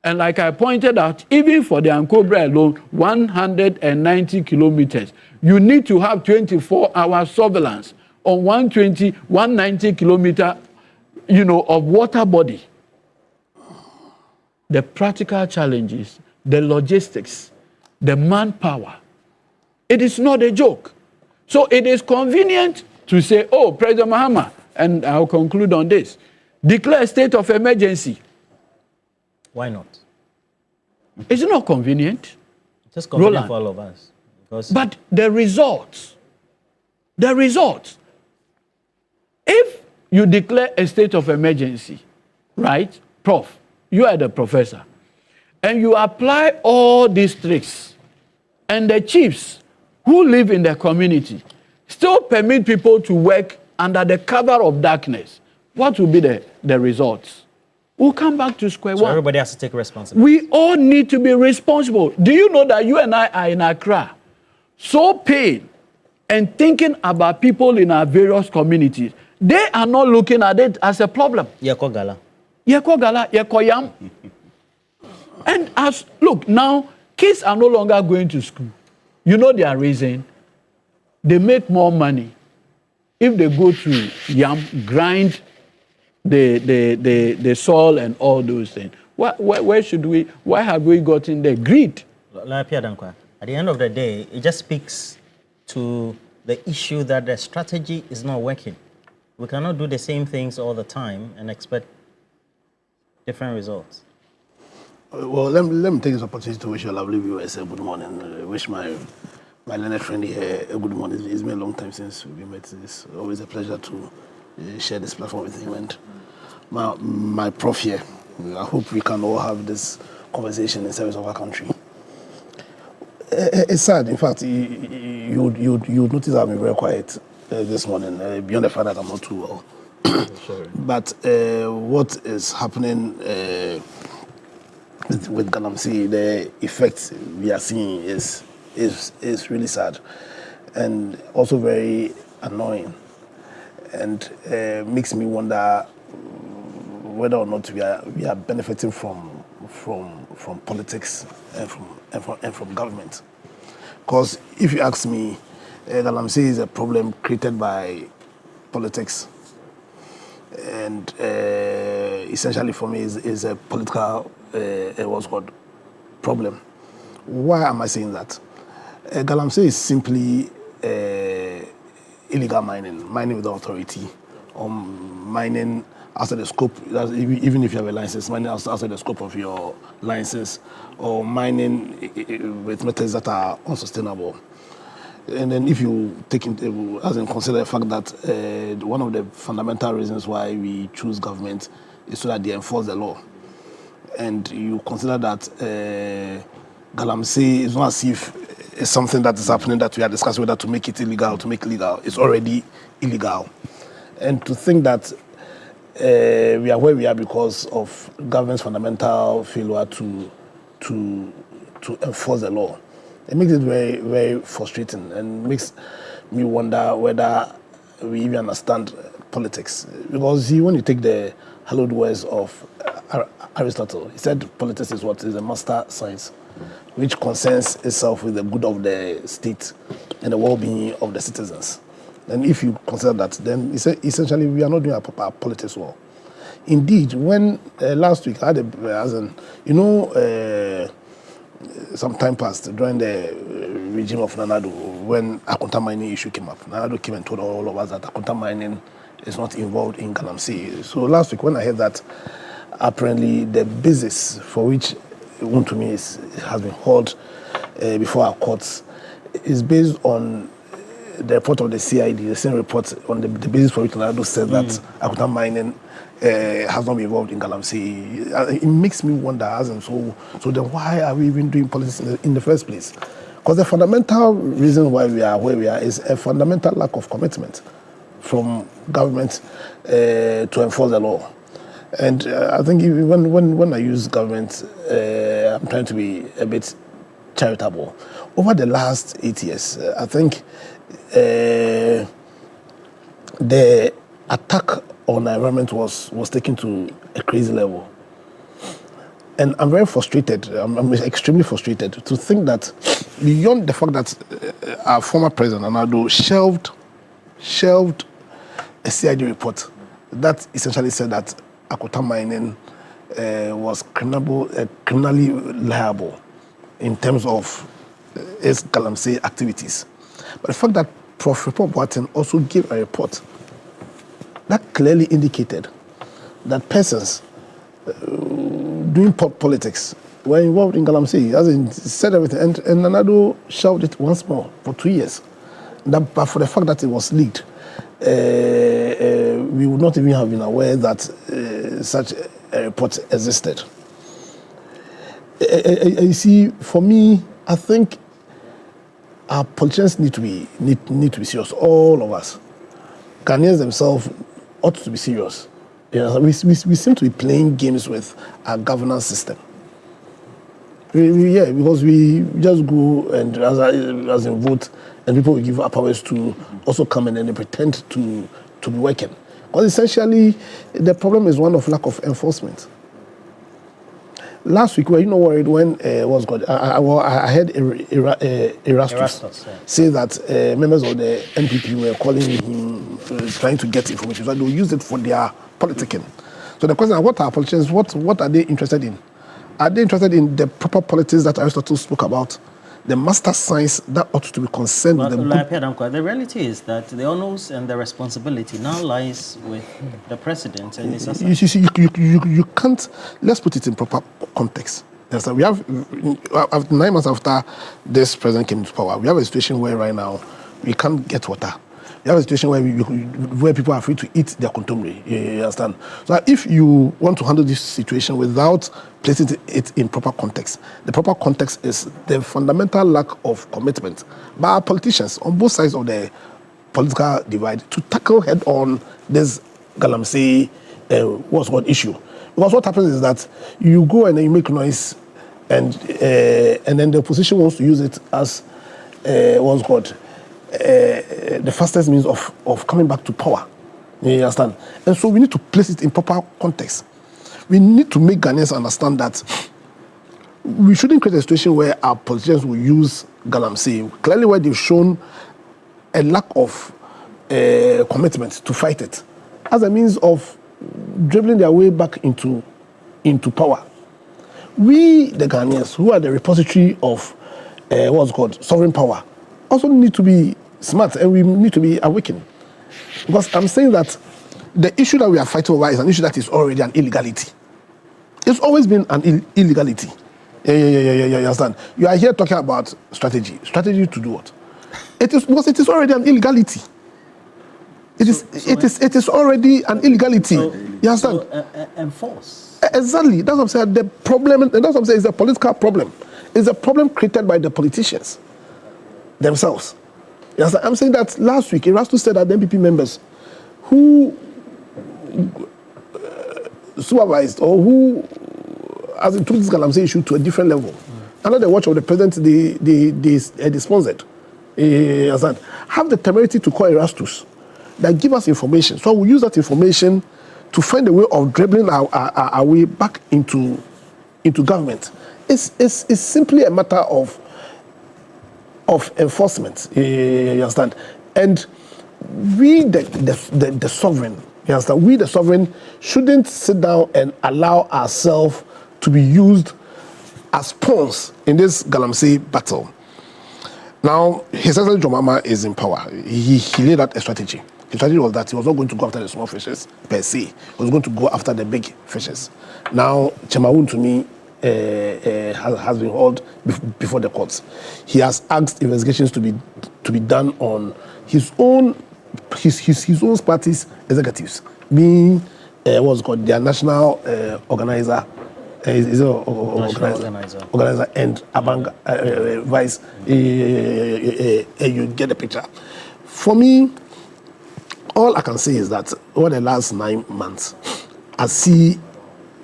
And like I pointed out, even for the Ankobra alone, 190 kilometers, you need to have 24-hour surveillance on 190 kilometer, of water body. The practical challenges, the logistics, the manpower, it is not a joke. So it is convenient to say, President Mahama, and I'll conclude on this, declare a state of emergency. Why not? It's not convenient. It's just convenient for all of us. But the results, if you declare a state of emergency, right, Prof, you are the professor, and you apply all these tricks, and the chiefs who live in the community still permit people to work under the cover of darkness, what will be the results? We'll come back to square one. Everybody has to take responsibility. We all need to be responsible. Do you know that you and I are in Accra, so pain and thinking about people in our various communities? They are not looking at it as a problem. Yeko Gala. Yeko Gala, Yeko Yam. And look, now, kids are no longer going to school. You know their reason? They make more money if they go to Yam, grind the soil and all those things. Why have we gotten the greed? At the end of the day, it just speaks to the issue that the strategy is not working. We cannot do the same things all the time and expect different results. Well, let me take this opportunity to wish your lovely viewers a good morning. Wish my learned friend here a good morning. It's been a long time since we met. It's always a pleasure to share this platform with him. And my prof here, I hope we can all have this conversation in service of our country. It's sad. In fact, you notice I've been very quiet this morning, beyond the fact that I'm not too well. Sorry. But what is happening with Galamsey, the effects we are seeing is really sad and also very annoying, and makes me wonder whether or not we are benefiting from politics and from government. Because if you ask me, Galamsey is a problem created by politics, and essentially for me is a political what's called problem. Why am I saying that? Galamsey is simply illegal mining without authority, or mining outside the scope, even if you have a license, mining outside the scope of your license, or mining with methods that are unsustainable. And then if you take into, as in consider the fact that one of the fundamental reasons why we choose government is so that they enforce the law. And you consider that Galamsey is not as if it's something that is happening that we are discussing whether to make it illegal, to make it legal. It's already illegal. And to think that we are where we are because of government's fundamental failure to enforce the law, it makes it very, very frustrating and makes me wonder whether we even understand politics. Because when you take the hallowed words of Aristotle, he said politics is what is a master science, which concerns itself with the good of the state and the well-being of the citizens. And if you consider that, then essentially we are not doing our politics well. Indeed, when last week I had some time passed during the regime of Nanado, when Akunta mining issue came up. Nanado came and told all of us that Akunta mining is not involved in Galamsey. So last week when I heard that, apparently the basis for which Wontumi has been held before our courts is based on the report of the CID, the same report on the basis for which Nanado said that Akunta mining has not been involved in Galamsey. It makes me wonder, so then why are we even doing politics in the first place? Because the fundamental reason why we are where we are is a fundamental lack of commitment from government to enforce the law. And I think when I use government, I'm trying to be a bit charitable. Over the last 8 years, I think the attack on the environment was taken to a crazy level. And I'm very frustrated, I'm extremely frustrated to think that beyond the fact that our former president, Nanado, shelved a CID report that essentially said that Akunta mining was criminally liable in terms of its Galamsey activities. But the fact that Prof. Report Boateng also gave a report that clearly indicated that persons doing politics were involved in Galamsey, as in said everything, and Nanado shelved it once more for 2 years. But for the fact that it was leaked, we would not even have been aware that such a report existed. You see, for me, I think our politicians need to be serious. All of us, Ghanaians themselves, ought to be serious. We seem to be playing games with our governance system. Because we just go and as in vote, and people will give up powers to also come in and they pretend to be working. Because essentially, the problem is one of lack of enforcement. Last week, were you not worried when I heard Erastus say that members of the NPP were calling him, trying to get information, so they'll use it for their politicking. So the question is, what are politicians? What are they interested in? Are they interested in the proper politics that Aristotle spoke about? The master science that ought to be concerned with the reality is that the honors and the responsibility now lies with the president and his assistants. You can't. Let's put it in proper context. Yes, we have 9 months after this president came into power. We have a situation where right now we can't get water. We have a situation where people are free to eat their contumely. You understand? So if you want to handle this situation without placing it in proper context, the proper context is the fundamental lack of commitment by our politicians on both sides of the political divide to tackle head-on this Galamsey issue. Because what happens is that you go and then you make noise, and then the opposition wants to use it as the fastest means of coming back to power. You understand? And so we need to place it in proper context. We need to make Ghanaians understand that we shouldn't create a situation where our politicians will use Galamsey, clearly where they've shown a lack of commitment to fight it, as a means of dribbling their way back into power. We, the Ghanaians, who are the repository of sovereign power, also need to be smart, and we need to be awakened. Because I'm saying that the issue that we are fighting over is an issue that is already an illegality. It's always been an illegality. You understand? You are here talking about strategy. Strategy to do what? It is because it is already an illegality. It is already an illegality. You understand? So, enforce. Exactly. That's what I'm saying. The problem, and that's what I'm saying, is a political problem. It's a problem created by the politicians themselves. Yes, I'm saying that last week, Erastus said that the MPP members who supervised or who took this Galamsey issue to a different level, under the watch of the president, they sponsored, have the temerity to call Erastus, that give us information. So we'll use that information to find a way of dribbling our way back into government. It's simply a matter of enforcement, you understand? And we, the sovereign, you understand? We, the sovereign, shouldn't sit down and allow ourselves to be used as pawns in this Galamsey battle. Now, His Excellency John Mahama is in power. He laid out a strategy. His strategy was that he was not going to go after the small fishes per se. He was going to go after the big fishes. Now, Chemawun, to me, has been hauled before the courts. He has asked investigations to be done on his own party's executives, being their national organizer, organizer and Abang vice. You get the picture. For me, all I can say is that over the last 9 months, I see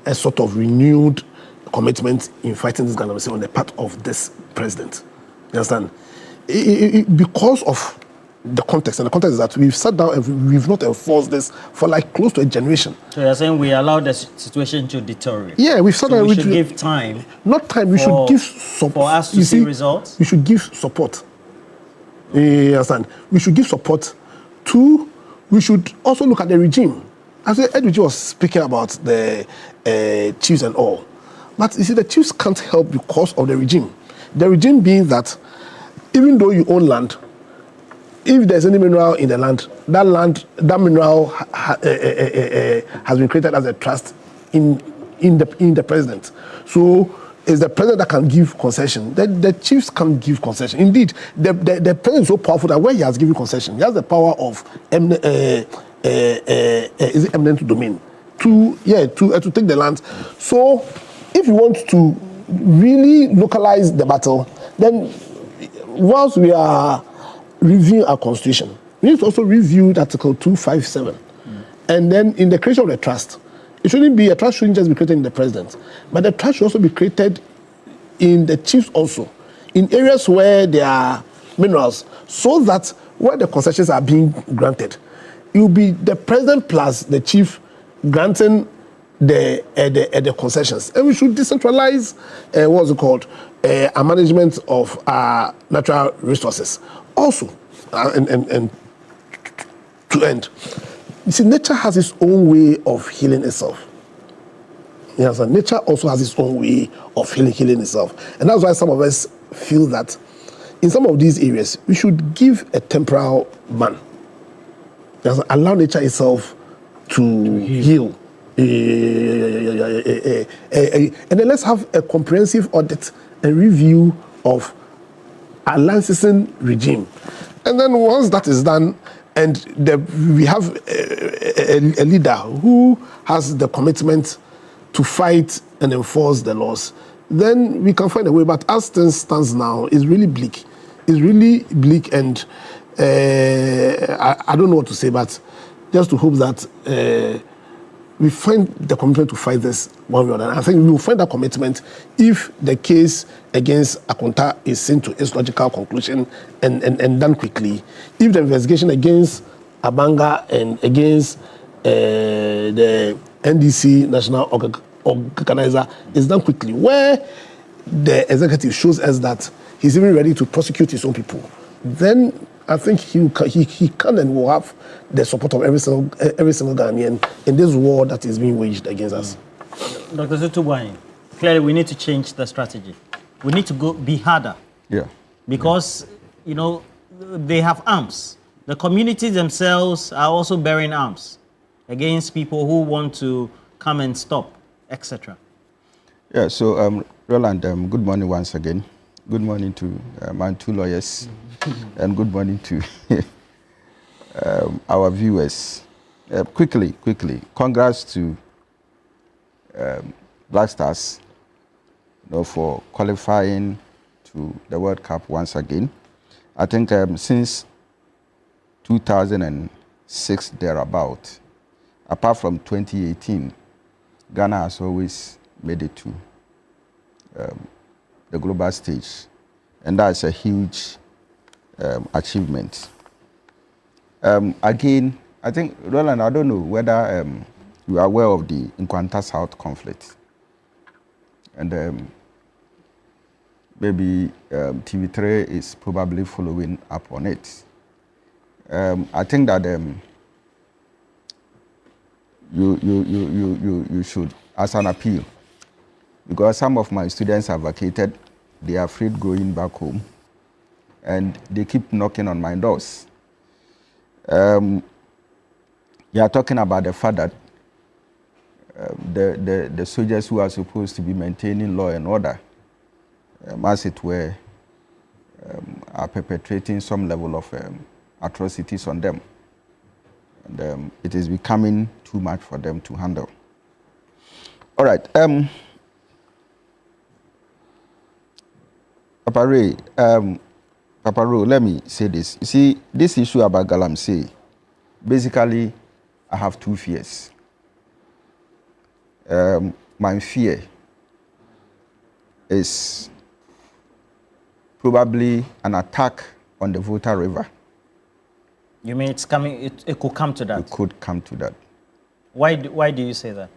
a sort of renewed commitment in fighting this Galamsey on the part of this president. You understand? Because of the context, and the context is that we've sat down and we've not enforced this for like close to a generation. So you're saying we allowed the situation to deteriorate? Yeah, we've sat down. We should give time. Not time. We should give support for us to see results. We should give support. You understand? We should give support to. We should also look at the regime. As Edwige was speaking about the chiefs and all. But you see, the chiefs can't help because of the regime. The regime being that even though you own land, if there's any mineral in the land, that mineral has been created as a trust in the president. So it's the president that can give concession. The chiefs can't give concession. Indeed, the president is so powerful that when he has given concession, he has the power of eminent domain to take the land. So if you want to really localize the battle, then whilst we are reviewing our constitution, we need to also review Article 257. And then in the creation of the trust, a trust shouldn't just be created in the president, but the trust should also be created in the chiefs also, in areas where there are minerals, so that where the concessions are being granted, it will be the president plus the chief granting the concessions. And we should decentralize, what's it called, a management of our natural resources. Also, and to end, you see, nature has its own way of healing itself. Yes, and nature also has its own way of healing itself. And that's why some of us feel that in some of these areas, we should give a temporal ban. Yes, allow nature itself to heal. And then let's have a comprehensive audit and review of our licensing regime. And then once that is done, and we have a leader who has the commitment to fight and enforce the laws, then we can find a way. But as things stands now, it's really bleak. It's really bleak, and I don't know what to say, but just to hope that we find the commitment to fight this one way or another. I think we will find that commitment if the case against Akonta is seen to its logical conclusion and done quickly. If the investigation against Abanga and against the NDC National Organizer is done quickly, where the executive shows us that he's even ready to prosecute his own people, then I think he can and will have the support of every single Ghanaian in this war that is being waged against us. Dr. Zutubwai, clearly we need to change the strategy. We need to be harder. Yeah. Because, you know, they have arms. The communities themselves are also bearing arms against people who want to come and stop, etc. Yeah, so Roland, good morning once again. Good morning to my two lawyers, and good morning to our viewers. Quickly, congrats to Black Stars, for qualifying to the World Cup once again. I think since 2006 thereabout, apart from 2018, Ghana has always made it to the global stage, and that's a huge achievement. Again, I think, Roland, I don't know whether you are aware of the Nkwanta South conflict, and maybe TV3 is probably following up on it. I think that you should, as an appeal, because some of my students have vacated, they are afraid going back home, and they keep knocking on my doors. You are talking about the fact that the soldiers who are supposed to be maintaining law and order, as it were, are perpetrating some level of atrocities on them. And it is becoming too much for them to handle. All right. Papa Ray, let me say this. You see, this issue about Galamsey, basically, I have two fears. My fear is probably an attack on the Volta River. You mean it's coming? It could come to that. It could come to that. Why do you say that?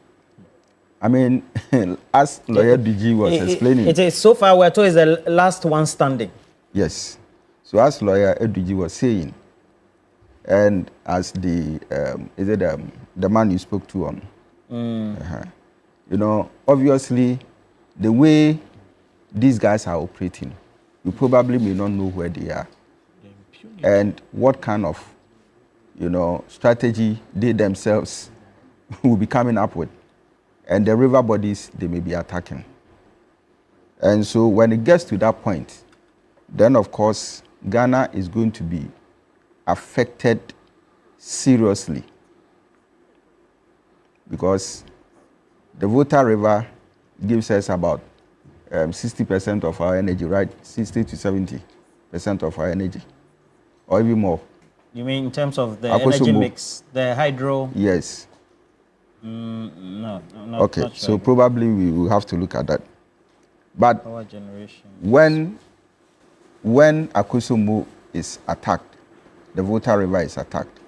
I mean, as lawyer DG was explaining. It is, so far we're told, it's the last one standing. Yes. So as lawyer DG was saying, and as the the man you spoke to on, obviously, the way these guys are operating, you probably may not know where they are, and what kind of, strategy they themselves will be coming up with. And the river bodies they may be attacking. And so when it gets to that point, then of course, Ghana is going to be affected seriously, because the Volta River gives us about 60% of our energy, right? 60 to 70. of our energy, or even more. You mean in terms of the Akoso energy Mo. mix, the hydro? Yes. No, not, Okay, not so sure. probably we will have to look at that. But Power generation. when Akoso Mo is attacked, the Volta River is attacked,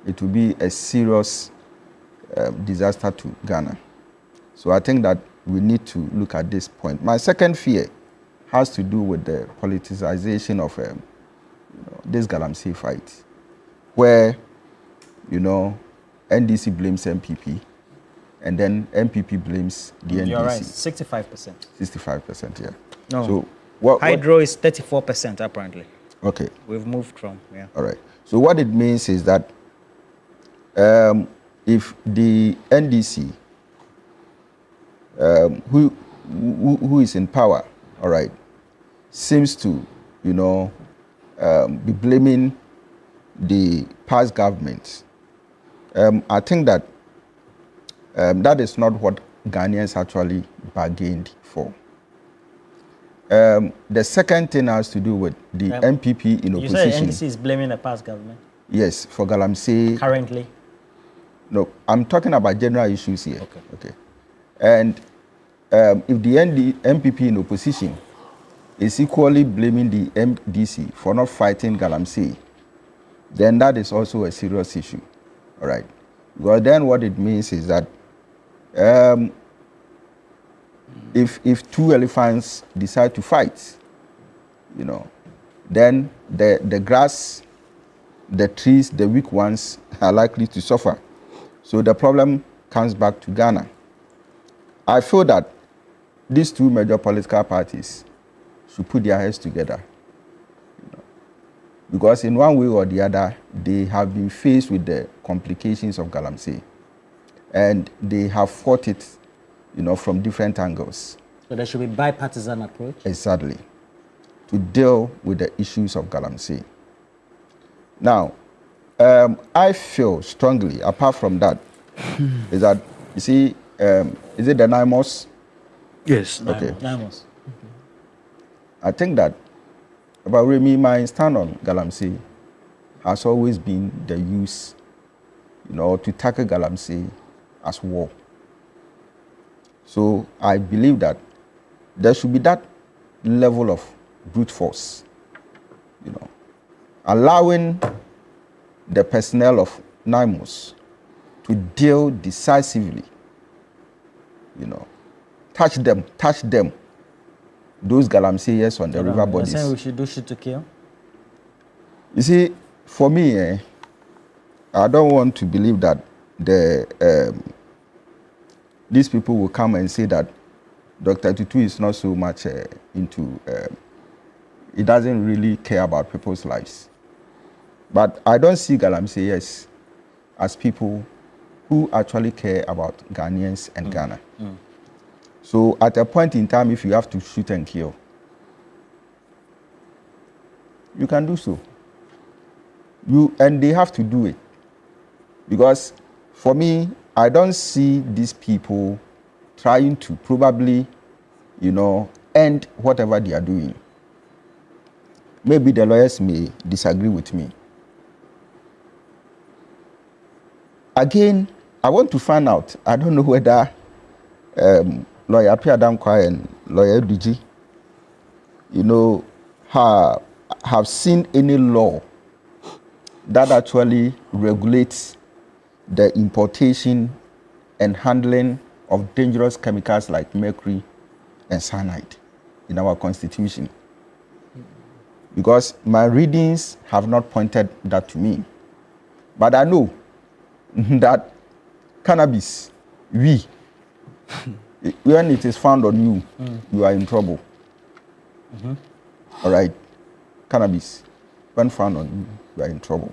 it will be a serious disaster to Ghana. So I think that we need to look at this point. My second fear has to do with the politicization of this Galamsey fight, where, NDC blames MPP, and then MPP blames the NDC. You're right, 65%. 65%, yeah. No. So what Hydro is 34% apparently. Okay. We've moved from, yeah. All right. So what it means is that if the NDC, who is in power, all right, seems to, be blaming the past government, I think that that is not what Ghanaians actually bargained for. The second thing has to do with the MPP in opposition. You said NDC is blaming the past government? Yes, for Galamsey. Currently? No, I'm talking about general issues here. Okay. And if the MPP in opposition is equally blaming the MDC for not fighting Galamsey, then that is also a serious issue. All right. Because then what it means is that if two elephants decide to fight, then the grass, the trees, the weak ones are likely to suffer. So the problem comes back to Ghana. I feel that these two major political parties should put their heads together. Because in one way or the other, they have been faced with the complications of Galamsey. And they have fought it, from different angles. So there should be bipartisan approach? Exactly. To deal with the issues of Galamsey. Now, I feel strongly, apart from that, is that, you see, is it the NIMOS? Yes. Okay. NIMOS. I think that, about Remy, my stand on Galamsey has always been the use, to tackle Galamsey as war. So I believe that there should be that level of brute force, allowing the personnel of NIMOS to deal decisively, touch them, those Galamseyers on the river bodies. You're saying we should do shoot to kill? You see, for me, I don't want to believe that these people will come and say that Dr. Tutu is not so much into, he doesn't really care about people's lives. But I don't see Galamseyers as people who actually care about Ghanaians and Ghana. So at a point in time, if you have to shoot and kill, you can do so. And they have to do it. Because for me, I don't see these people trying to probably, end whatever they are doing. Maybe the lawyers may disagree with me. Again, I want to find out, I don't know whether Lawyer Piadankwa and Lawyer Duji, have seen any law that actually regulates the importation and handling of dangerous chemicals like mercury and cyanide in our constitution. Because my readings have not pointed that to me. But I know that cannabis, when it is found on you, you are in trouble. All right? Cannabis, when found on you, you are in trouble.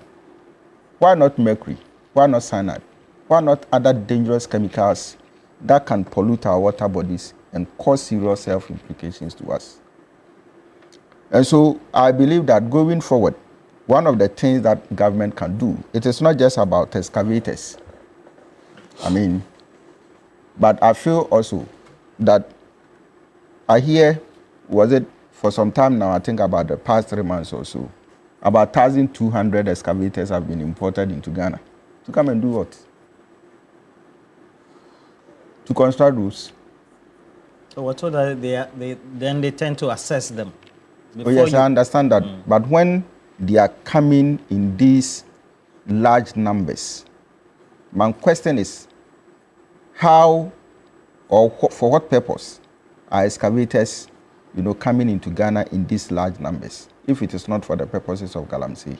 Why not mercury? Why not cyanide? Why not other dangerous chemicals that can pollute our water bodies and cause serious health implications to us? And so I believe that going forward, one of the things that government can do, it is not just about excavators. But I feel also that I hear, was it for some time now, I think about the past 3 months or so, about 1,200 excavators have been imported into Ghana. To come and do what? To construct roads. So what so that they tend to assess them. Oh yes, I understand that. But when they are coming in these large numbers, my question is, how or for what purpose are excavators, coming into Ghana in these large numbers, if it is not for the purposes of Galamsey?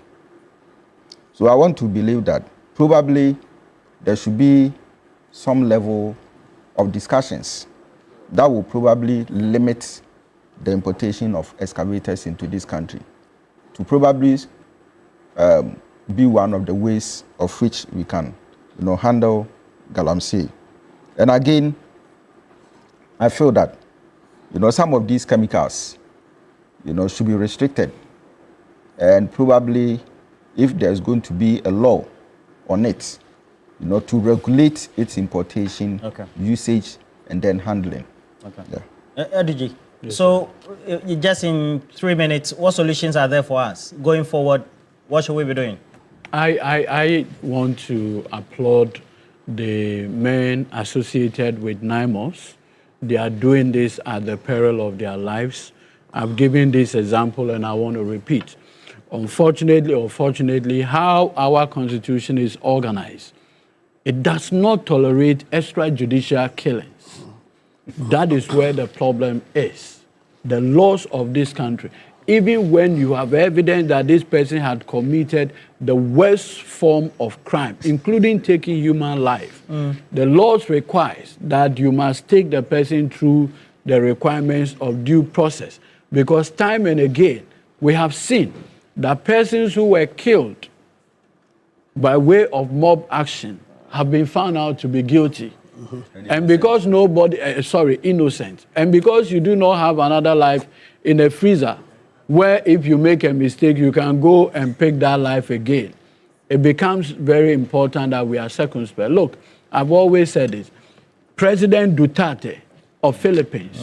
So I want to believe that probably there should be some level of discussions that will probably limit the importation of excavators into this country to probably be one of the ways of which we can, handle Galamsey. And again, I feel that, some of these chemicals, should be restricted. And probably, if there's going to be a law on it, to regulate its importation, usage, and then handling. Okay. Yeah. Ediji, so just in 3 minutes, what solutions are there for us going forward? What should we be doing? I want to applaud the men associated with NIMOS. They are doing this at the peril of their lives. I've given this example and I want to repeat. Unfortunately or fortunately, how our constitution is organized, it does not tolerate extrajudicial killings. That is where the problem is. The laws of this country, even when you have evidence that this person had committed the worst form of crime, including taking human life, the laws requires that you must take the person through the requirements of due process. Because time and again, we have seen that persons who were killed by way of mob action have been found out to be guilty. And because innocent. And because you do not have another life in a freezer, where if you make a mistake, you can go and pick that life again, it becomes very important that we are circumspect. Look, I've always said this. President Duterte of Philippines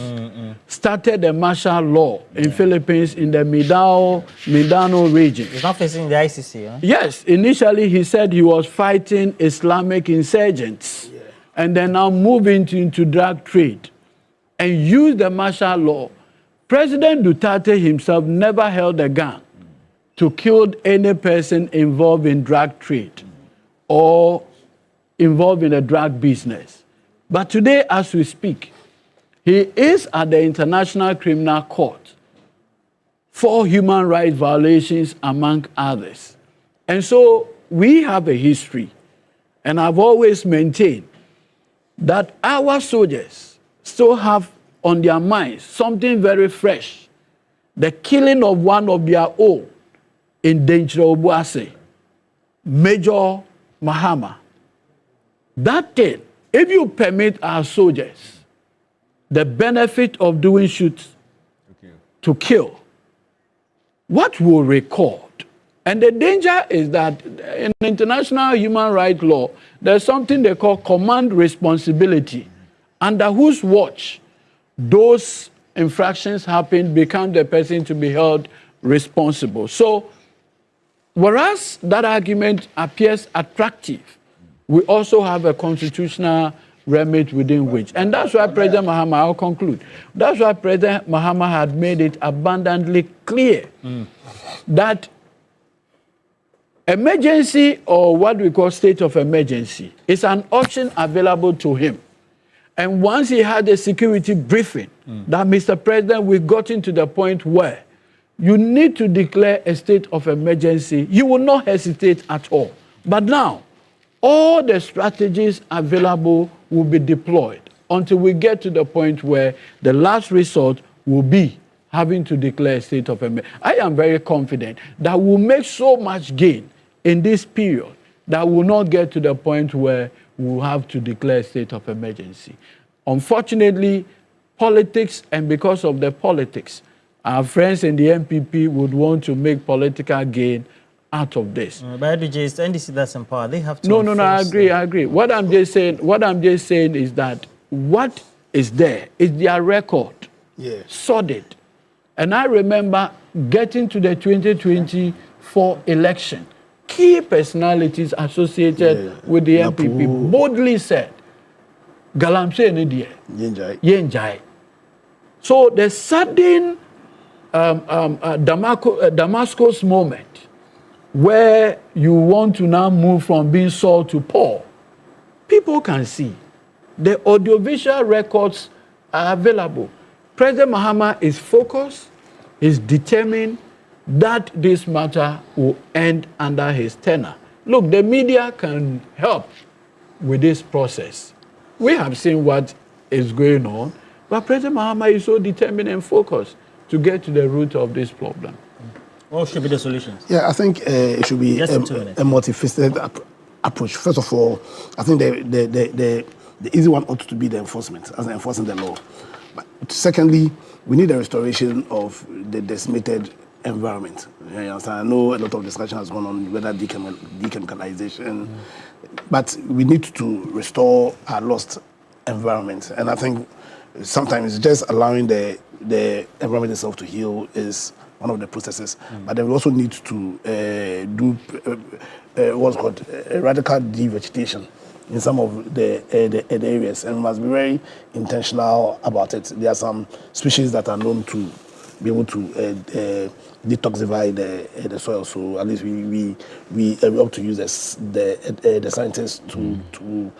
started the martial law in Philippines in the Mindanao region. He's not facing the ICC, huh? Yes, initially he said he was fighting Islamic insurgents. And then now moving into drug trade and use the martial law. President Duterte himself never held a gun to kill any person involved in drug trade or involved in the drug business. But today, as we speak, he is at the International Criminal Court for human rights violations, among others. And so we have a history, and I've always maintained that our soldiers still have on their minds something very fresh. The killing of one of their own in Denchira Obuasi, Major Mahama. That thing, if you permit our soldiers the benefit of doing shoot to kill, what will record? And the danger is that in international human rights law, there's something they call command responsibility, under whose watch those infractions happen, become the person to be held responsible. So, whereas that argument appears attractive, we also have a constitutional remit within which. And that's why President Mahama, I'll conclude, that's why President Mahama had made it abundantly clear that emergency, or what we call state of emergency, is an option available to him. And once he had a security briefing, that Mr. President, we've gotten to the point where you need to declare a state of emergency, you will not hesitate at all. But now, all the strategies available will be deployed until we get to the point where the last resort will be having to declare a state of emergency. I am very confident that we'll make so much gain in this period that will not get to the point where we'll have to declare a state of emergency. Unfortunately, politics, and because of the politics, our friends in the MPP would want to make political gain out of this. But the NDC that's in power, they have to. No, I agree. What I'm just saying is that what is there is their record, solid. And I remember getting to the 2024 election, key personalities associated with the NPP boldly said, Galamsey ni die, yenjai. So the sudden Damascus moment where you want to now move from being Saul to Paul, people can see. The audiovisual records are available. President Mahama is focused, is determined that this matter will end under his tenure. Look, the media can help with this process. We have seen what is going on, but President Mahama is so determined and focused to get to the root of this problem. What should be the solutions? Yeah, I think it should be a multifaceted approach. First of all, I think the easy one ought to be the enforcement, as enforcing the law. But secondly, we need a restoration of the decimated environment. You understand? I know a lot of discussion has gone on whether dechemicalization, but we need to restore our lost environment. And I think sometimes just allowing the environment itself to heal is one of the processes. But then we also need to do what's called radical devegetation in some of the areas, and we must be very intentional about it. There are some species that are known to be able to detoxify the soil, so at least we have to use the scientists to do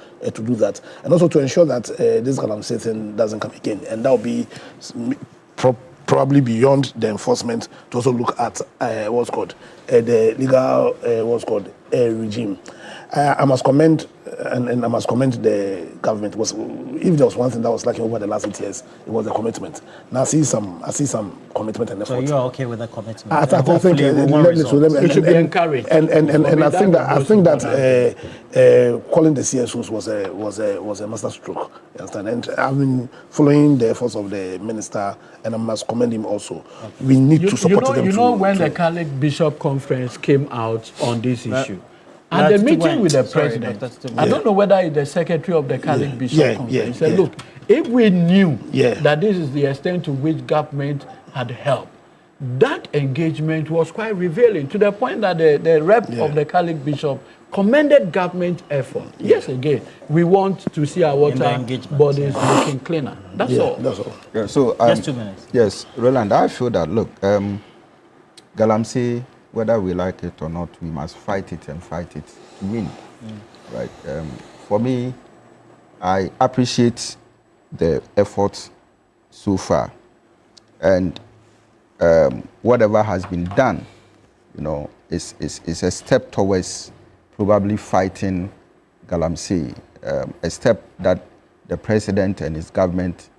that, and also to ensure that this Galamsey thing doesn't come again, and that will be probably beyond the enforcement to also look at what's called the legal regime. I must commend and I must commend the government. If there was one thing that was lacking over the last 8 years, it was the commitment. Now I see some commitment and effort. So you're okay with the commitment? I think it should be encouraged. And I think that calling the CSOs was a master stroke. You understand? And I've been following the efforts of the minister, and I must commend him also. Okay. We need to support them. You know when the Catholic Bishop Conference came out on this issue. At the meeting with the president, I don't know whether it's the secretary of the Catholic Bishop Conference. He said, look, if we knew that this is the extent to which government had helped, that engagement was quite revealing, to the point that the rep of the Catholic Bishop commended government effort. Yes, again, we want to see our water bodies looking cleaner. That's all. That's all. Yeah, so, just 2 minutes. Yes, Roland, I feel that, look, Galamsey, whether we like it or not, we must fight it and fight it to win. Right? For me, I appreciate the effort so far, and whatever has been done, is a step towards probably fighting Galamsey, a step that the president and his government,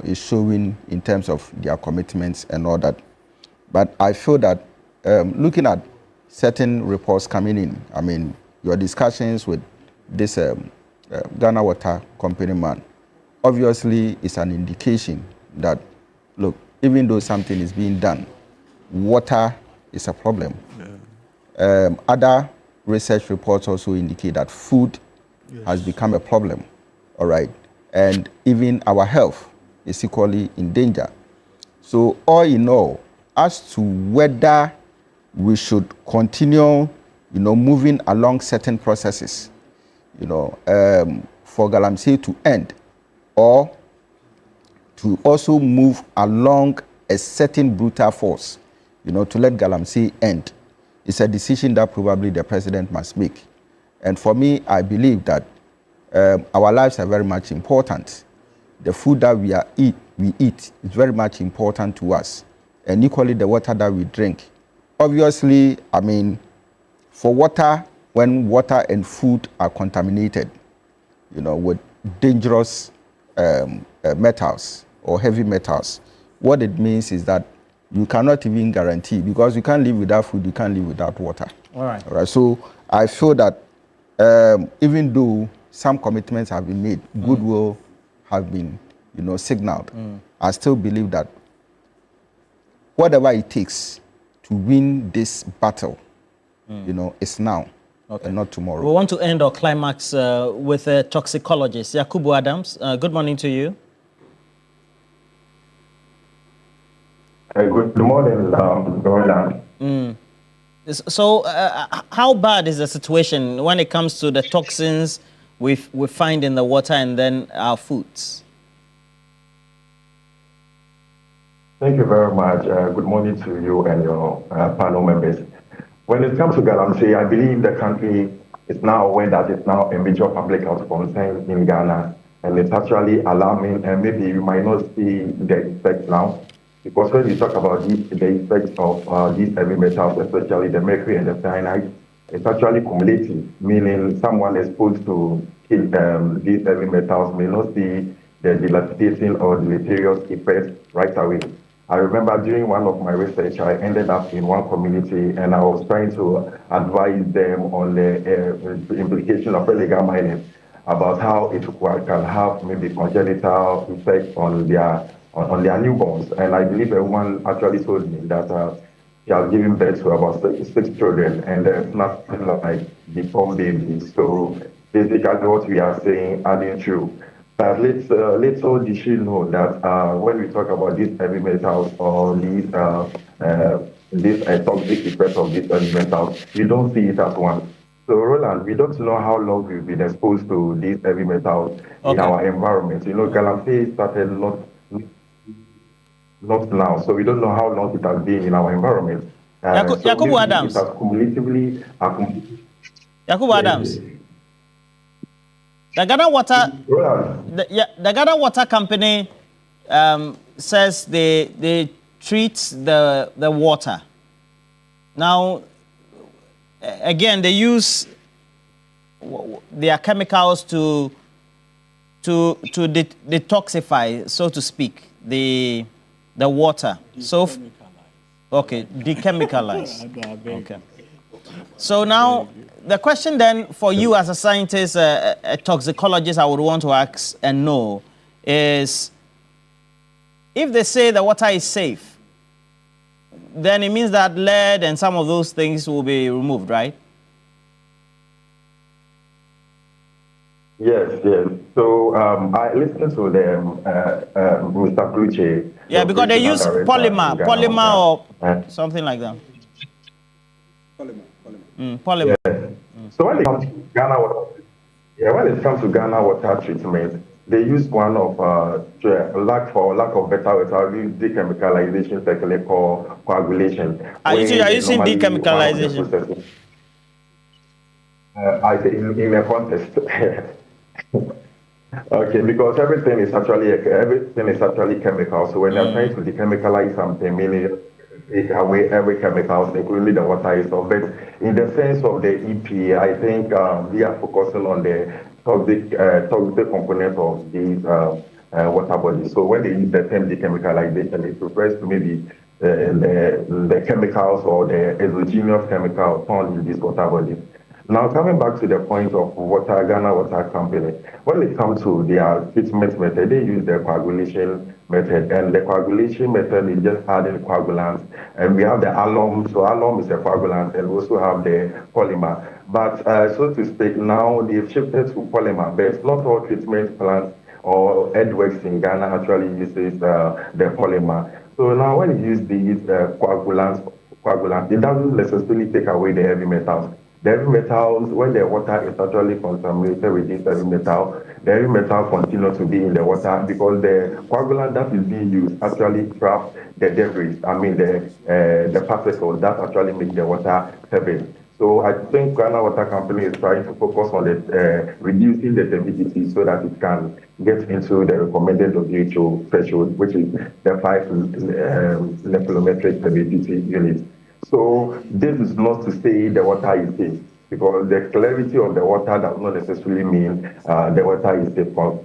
is showing in terms of their commitments and all that. But I feel that looking at certain reports coming in, I mean, your discussions with this Ghana Water Company man, obviously is an indication that, look, even though something is being done, water is a problem. Other research reports also indicate that food has become a problem, all right? And even our health is equally in danger. So all in all, as to whether we should continue, moving along certain processes, for Galamsey to end, or to also move along a certain brutal force, to let Galamsey end, it's a decision that probably the president must make. And for me, I believe that our lives are very much important. The food that we eat is very much important to us, and equally the water that we drink. Obviously, I mean, for water, when water and food are contaminated, with dangerous metals or heavy metals, what it means is that you cannot even guarantee, because you can't live without food, you can't live without water. All right. So I feel that even though some commitments have been made, goodwill have been, signaled, I still believe that whatever it takes to win this battle, it's now and not tomorrow. We want to end our climax with a toxicologist, Yakubu Adams. Good morning to you. Good morning, Roland. So, how bad is the situation when it comes to the toxins we find in the water and then our foods? Thank you very much. Good morning to you and your panel members. When it comes to Galamsey, I believe the country is now aware that it's now a major public health concern in Ghana, and it's actually alarming, and maybe you might not see the effect now, because when you talk about the effects of these heavy metals, especially the mercury and the cyanide, it's actually cumulative, meaning someone exposed to these heavy metals may not see the debilitating or deleterious effects right away. I remember during one of my research, I ended up in one community and I was trying to advise them on the implication of illegal mining, about how it can have maybe congenital effects on their newborns. And I believe a woman actually told me that she has given birth to about six children, and there's nothing like deformed babies. So basically what we are saying adding true. But let's all know that when we talk about these heavy metals or these toxic effects of these heavy metals, we don't see it at once. So Roland, we don't know how long we've been exposed to these heavy metals in our environment. You know, Galamsey started not now, so we don't know how long it has been in our environment. Yakubu Adams. It has cumulatively Yakubu Adams. The Ghana Water, the Ghana Water Company says they treat the water. Now, again, they use their chemicals to detoxify, so to speak, the water. So, okay, dechemicalize. Okay. So now, the question then for you as a scientist, a toxicologist, I would want to ask and know is, if they say the water is safe, then it means that lead and some of those things will be removed, right? Yes. So I listened to them, Mr. Kluche. Yeah, because they use polymer or something like that. Polymer. Yes. So when it comes to Ghana water treatment, they use one of lack of better word, dechemicalization, technically called coagulation. Are you using dechemicalization? I say in a context. Okay, because everything is actually chemical. So when they're trying to dechemicalize something, meaning take away every chemical, including the water itself. But in the sense of the EPA, I think we are focusing on the toxic component of these water bodies. So when they use the term dechemicalization, it refers to maybe the chemicals or the exogenous chemicals found in these water bodies. Now, coming back to the point of Ghana Water Company, when it comes to their treatment method, they use the coagulation method, and the coagulation method is just adding coagulants, and we have the alum. So alum is a coagulant, and we also have the polymer. But so to speak, now they've shifted to polymer, but not all treatment plants or earthworks in Ghana actually uses the polymer. So now when you use these coagulants, it doesn't necessarily take away the heavy metals. The heavy metals, when the water is actually contaminated with this heavy metal, the heavy metal continues to be in the water because the coagulant that is being used actually traps the debris, the particles that actually make the water heavy. So I think Ghana Water Company is trying to focus on reducing the turbidity so that it can get into the recommended WHO threshold, which is the 5 nephelometric turbidity units. So this is not to say the water is safe, because the clarity of the water does not necessarily mean the water is safe for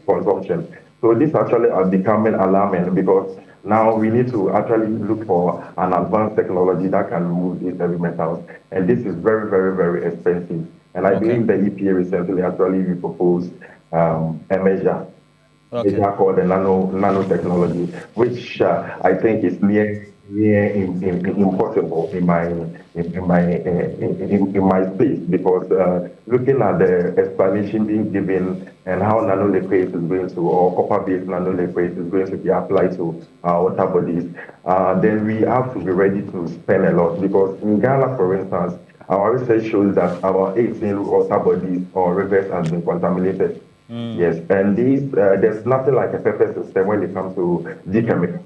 consumption. So this actually is becoming alarming, because now we need to actually look for an advanced technology that can remove these heavy metals, and this is very, very, very expensive. And I believe the EPA recently actually proposed a measure called the nanotechnology, which I think is near near impossible in my space, because looking at the explanation being given and how nanoliquid is going to, or copper-based nanoliquid is going to be applied to water bodies, then we have to be ready to spend a lot, because in Ghana, for instance, our research shows that about 18 water bodies or rivers have been contaminated. Yes, and these there's nothing like a perfect system when it comes to dechemical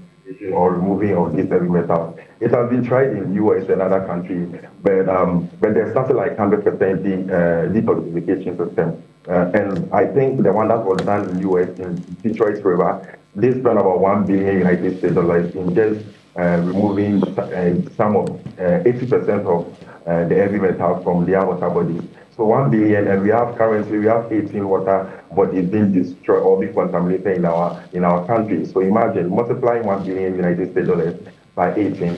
or removing of these heavy metals. It has been tried in US and other countries, but there's nothing like 100% detoxification system. And I think the one that was done in US in Detroit River, they spent about $1 billion United States dollars in just removing some of 80% of the heavy metals from their water bodies. So 1 billion, and currently we have 18 water bodies being destroyed or being contaminated in our country. So imagine multiplying 1 billion United States dollars by 18.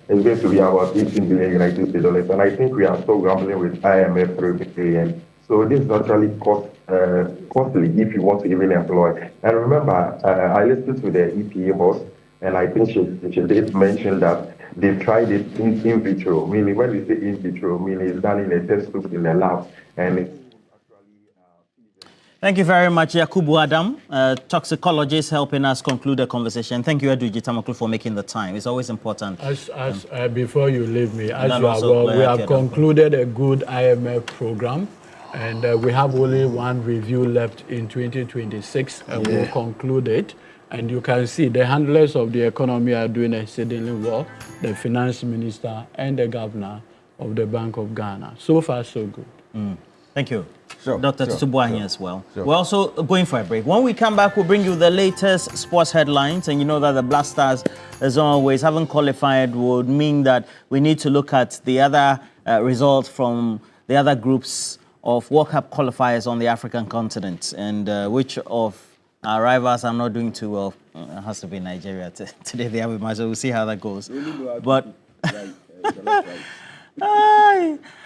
It's going to be about 18 billion United States dollars. And I think we are still gambling with IMF 3 billion. So this is actually costly if you want to even employ. And remember, I listened to the EPA boss, and I think she did mention that they've tried it in vitro, meaning when we say in vitro, meaning it's done in a test tube in a lab, and it's Thank you very much, Yakubu Adam, toxicologist, helping us conclude the conversation. Thank you, Edu Jitamaklu, for making the time. It's always important. Before you leave me, as you are well, we have concluded a good IMF program, and we have only one review left in 2026, and we'll conclude it. And you can see the handlers of the economy are doing exceedingly well, the finance minister and the governor of the Bank of Ghana. So far, so good. Thank you. Sure, Dr. sure, Tutubuahi as well. Sure. We're also going for a break. When we come back, we'll bring you the latest sports headlines. And you know that the Black Stars, as always, haven't qualified would mean that we need to look at the other results from the other groups of World Cup qualifiers on the African continent, and which of our rivals are not doing too well. It has to be Nigeria. Today they have a match, so we'll see how that goes. But